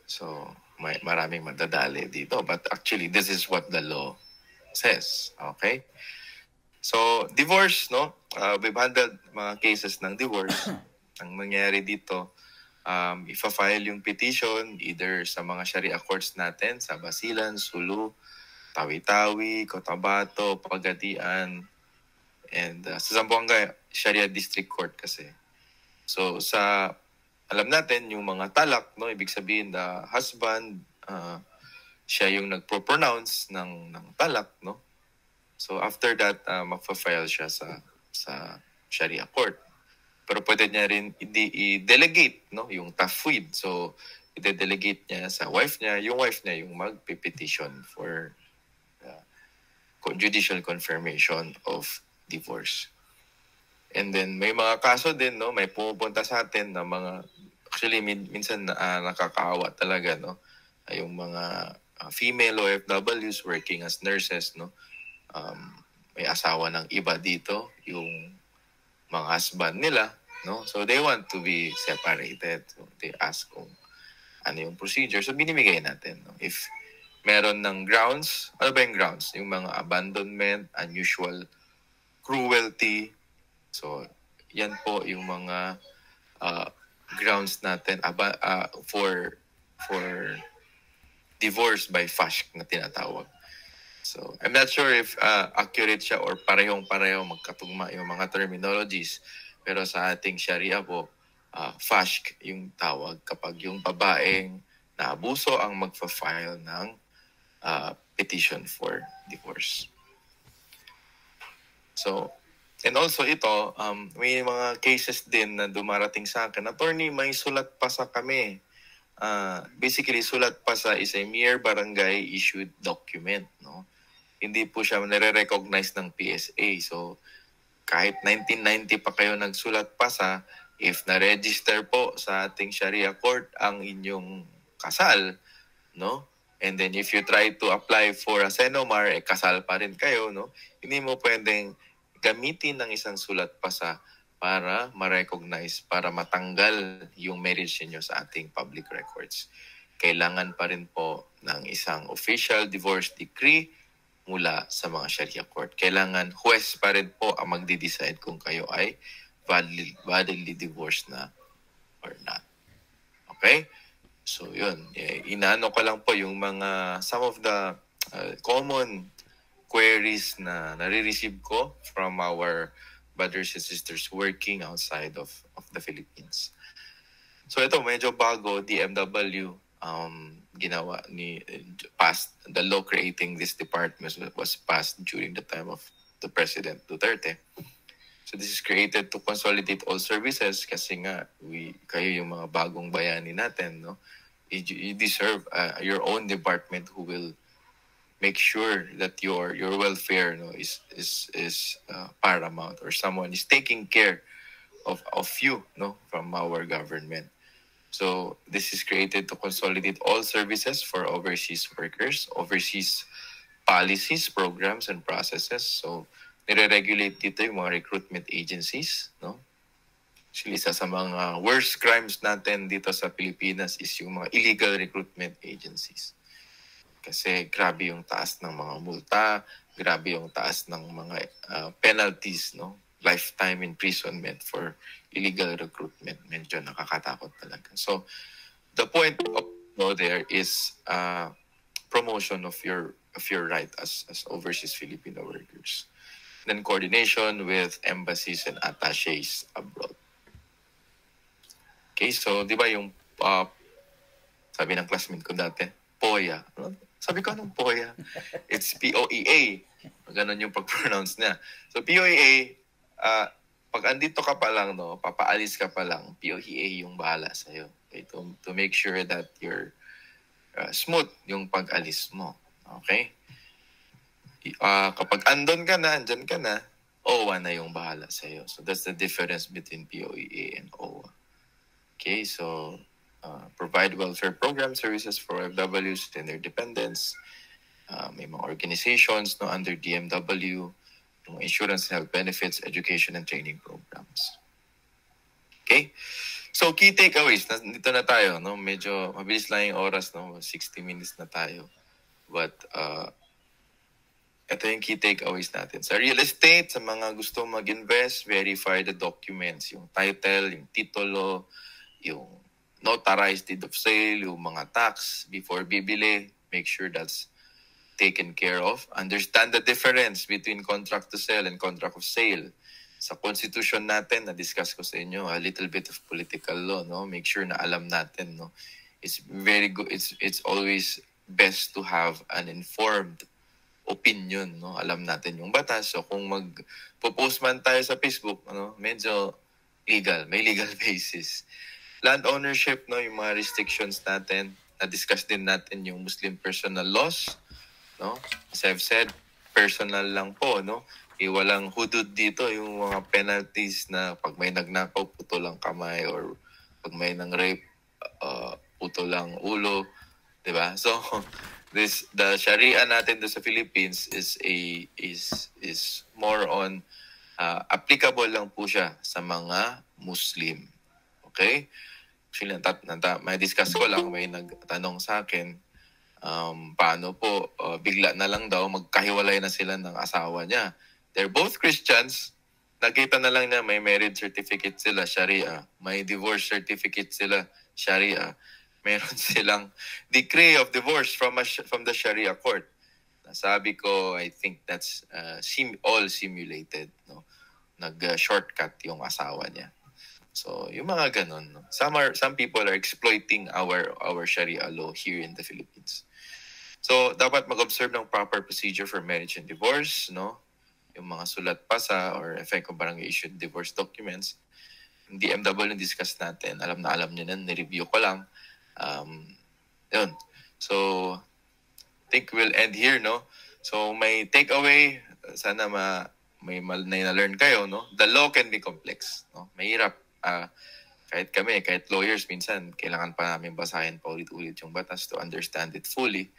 Speaker 3: So, maraming madadali dito. But actually, this is what the law says. Okay? So, divorce, no? We've handled mga cases ng divorce. Ang mangyari dito, ifa-file yung petition either sa mga Sharia courts natin, sa Basilan, Sulu, Tawi-Tawi, Cotabato, Pagadian, and sa Zamboanga, Sharia District Court kasi. So, alam natin, yung mga talak, no? Ibig sabihin, the husband, siya yung nagpo-pronounce ng talak, no? So after that, magpa-file siya sa Sharia court. Pero pwede niya rin i-delegate, no, yung tafwid. So i-delegate niya sa wife niya, yung wife niya yung magpe-petition for judicial confirmation of divorce. And then may mga kaso din, no, may pupunta sa atin na mga, actually minsan nakakaawa talaga, no, yung mga female OFWs working as nurses, no. May asawa ng iba dito, yung mga husband nila, no? So they want to be separated. So they ask kung ano yung procedure. So binibigay natin, no? If meron ng grounds, ano ba yung grounds? Yung mga abandonment, unusual cruelty. So yan po yung mga grounds natin for divorce by FASH na tinatawag. So, I'm not sure if accurate siya or parehong-pareho magkatugma yung mga terminologies. Pero sa ating Sharia po, FASH yung tawag kapag yung babaeng naabuso ang magfa-file ng petition for divorce. So, and also ito, may mga cases din na dumarating sa akin. Attorney, may sulat pasa kami. Basically, sulat pasa is a mere barangay issued document, no? Hindi po siya nare-recognize ng PSA. So, kahit 1990 pa kayo nagsulat pasa, if na-register po sa ating Sharia court ang inyong kasal, no? And then if you try to apply for a Senomar, kasal pa rin kayo, no? Hindi mo pwedeng gamitin ng isang sulat pasa para ma-recognize, para matanggal yung marriage niyo sa ating public records. Kailangan pa rin po ng isang official divorce decree mula sa mga Sharia court. Kailangan huwes pa rin po ang magde-decide kung kayo ay validly divorced na or not. Okay? So, yun. Inaano ko lang po yung some of the common queries na nare-receive ko from our brothers and sisters working outside of the Philippines. So, ito, medyo bago, DMW, ginawa the law creating this department was passed during the time of the President Duterte. So So this is created to consolidate all services kasi nga kayo yung mga bagong bayani natin, no? You deserve your own department who will make sure that your welfare, no, is paramount, or someone is taking care of you, no, from our government. So this is created to consolidate all services for overseas workers, overseas policies, programs, and processes. So nire-regulate dito yung mga recruitment agencies, no? Actually, isa sa mga worst crimes natin dito sa Pilipinas is yung mga illegal recruitment agencies. Kasi grabe yung taas ng mga multa, grabe yung taas ng mga penalties, no? Lifetime imprisonment for illegal recruitment. Medyo nakakatakot talaga. So, the point of there is promotion of your right as overseas Filipino workers. Then coordination with embassies and attaches abroad. Okay, so di ba yung sabi ng classmate ko dati, POEA. Sabi ko, anong POEA? It's POEA. Ganon yung pag-pronounce niya. So POEA, pag andito ka pa lang, no, papaalis ka pa lang, POEA yung bahala sa'yo. Okay, to make sure that you're smooth yung pag-alis mo. Okay? Kapag andyan ka na, OWA na yung bahala sa'yo. So that's the difference between POEA and OWA. Okay, so provide welfare program services for OFWs and their dependents. May mga organizations, no, under DMW, yung insurance and health benefits, education and training programs. Okay? So key takeaways, dito na tayo, no? Medyo mabilis lang yung oras, no? 60 minutes na tayo. But ito yung key takeaways natin. Sa real estate, sa mga gusto mag-invest, verify the documents, yung title, yung titulo, yung notarized deed of sale, yung mga tax before bibili, make sure that's taken care of. Understand the difference between contract to sell and contract of sale. Sa constitution natin, na-discuss ko sa inyo, a little bit of political law, no? Make sure na alam natin, no? It's very good. It's always best to have an informed opinion, no? Alam natin yung batas. So kung mag-post man tayo sa Facebook, ano, medyo legal, may legal basis. Land ownership, no, yung mga restrictions natin, na-discuss din natin yung Muslim personal laws, no? As I've said, personal lang po, no? Walang hudud dito, yung mga penalties na pag may nagnakaw, puto lang kamay, or pag may nang rape, puto lang ulo, di ba? So the Sharia natin do sa Philippines is more on applicable lang po siya sa mga Muslim. Okay? Actually, may discuss ko lang, may nagtanong sa akin, paano po, bigla na lang daw, magkahiwalay na sila ng asawa niya. They're both Christians, nakita na lang niya may marriage certificate sila, Sharia. May divorce certificate sila, Sharia. Meron silang decree of divorce from the Sharia court. Sabi ko, I think that's all simulated. No? Nag-shortcut yung asawa niya. So, yung mga ganun. No? Some people are exploiting our Sharia law here in the Philippines. So, dapat mag-observe ng proper procedure for marriage and divorce, no? Yung mga sulat pasa or effect of barangay issued divorce documents. Yung DMW na discuss natin, alam niyo na, nireview ko lang. Yun. So, I think we'll end here, no? So, may takeaway, sana may na-learn kayo, no? The law can be complex, no? Mahirap. Kahit lawyers, minsan, kailangan pa namin basahin pa ulit-ulit yung batas to understand it fully.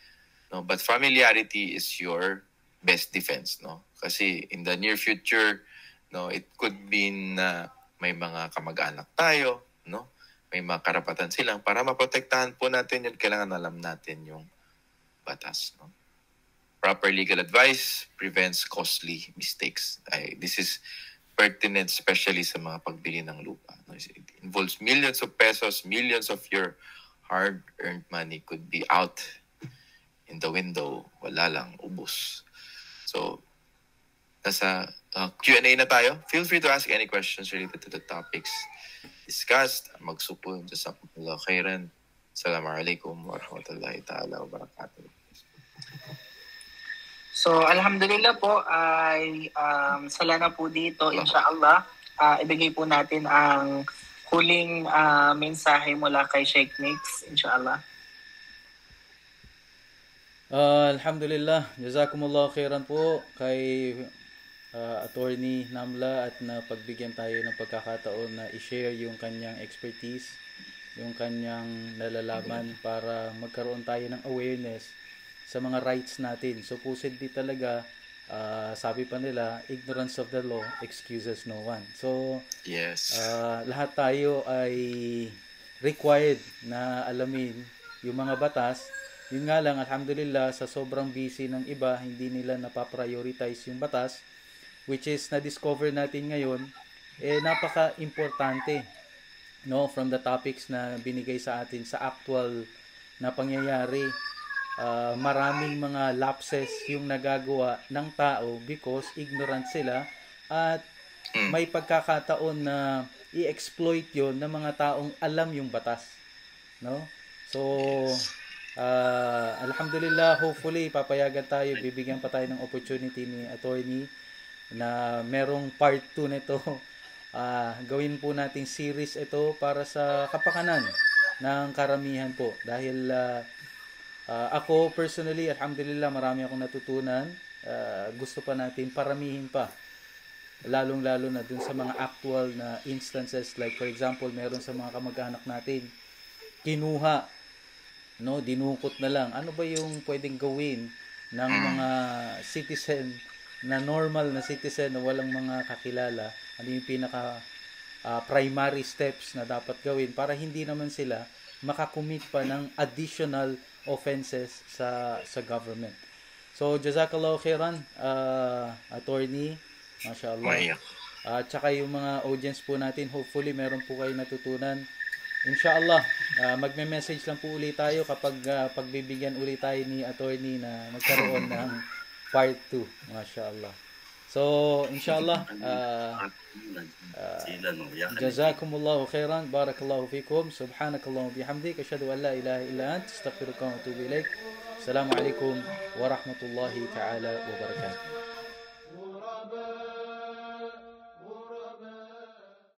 Speaker 3: No? But familiarity is your best defense, no? Kasi in the near future, no, it could be na may mga kamag-anak tayo, no? May mga karapatan silang para maprotektahan po natin yun, kailangan alam natin yung batas, no? Proper legal advice prevents costly mistakes. This is pertinent especially sa mga pagbili ng lupa. No? It involves millions of pesos, millions of your hard-earned money could be out in the window, wala lang, ubos. So, nasa Q&A na tayo. Feel free to ask any questions related to the topics discussed. Magsupon sa Allah khairan. Assalamualaikum warahmatullahi ta'ala wabarakatuh.
Speaker 1: So, alhamdulillah po ay sala na po dito, inshallah. Ibigay po natin ang huling mensahe mula kay Sheikh Mix, inshallah.
Speaker 2: Alhamdulillah, jazakumullah khairan po kay Attorney Namla at na pagbigyan tayo ng pagkakataon na i-share yung kanyang expertise, yung kanyang nalalaman para magkaroon tayo ng awareness sa mga rights natin. Supposedly talaga, sabi pa nila, ignorance of the law excuses no one. So,
Speaker 3: Yes.
Speaker 2: lahat tayo ay required na alamin yung mga batas. Yun nga lang, alhamdulillah, sa sobrang busy ng iba, hindi nila napaprioritize yung batas, which is na-discover natin ngayon, napaka-importante, no, from the topics na binigay sa atin sa actual na pangyayari. Maraming mga lapses yung nagagawa ng tao because ignorant sila at may pagkakataon na i-exploit yon ng mga taong alam yung batas, no? So, alhamdulillah, hopefully papayagan tayo, bibigyan pa tayo ng opportunity ni attorney na merong part 2 nito. Gawin po nating series ito para sa kapakanan ng karamihan po dahil ako personally, alhamdulillah, marami akong natutunan. Gusto pa natin paramihin pa, lalong-lalo na dun sa mga actual na instances, like for example, meron sa mga kamag-anak natin kinuha, no, dinukot na lang. Ano ba yung pwedeng gawin ng mga citizen na normal na citizen na walang mga kakilala? Ano yung pinaka primary steps na dapat gawin para hindi naman sila makakumit pa ng additional offenses sa government. So, jazakallahu khairan, attorney, mashallah. At saka yung mga audience po natin, hopefully meron po kayo natutunan. Inshallah, magme-message lang po ulit tayo kapag pagbibigyan ulit tayo ni attorney na magkaroon ng part 2. Mashallah. So, inshallah, jazakumullahu khairan, barakallahu fikum, subhanakallahu bihamdik, asyhadu an la ilaha illa ant, astaghfiruka wa atubu ilaik. Assalamu alaikum warahmatullahi ta'ala wabarakatuh.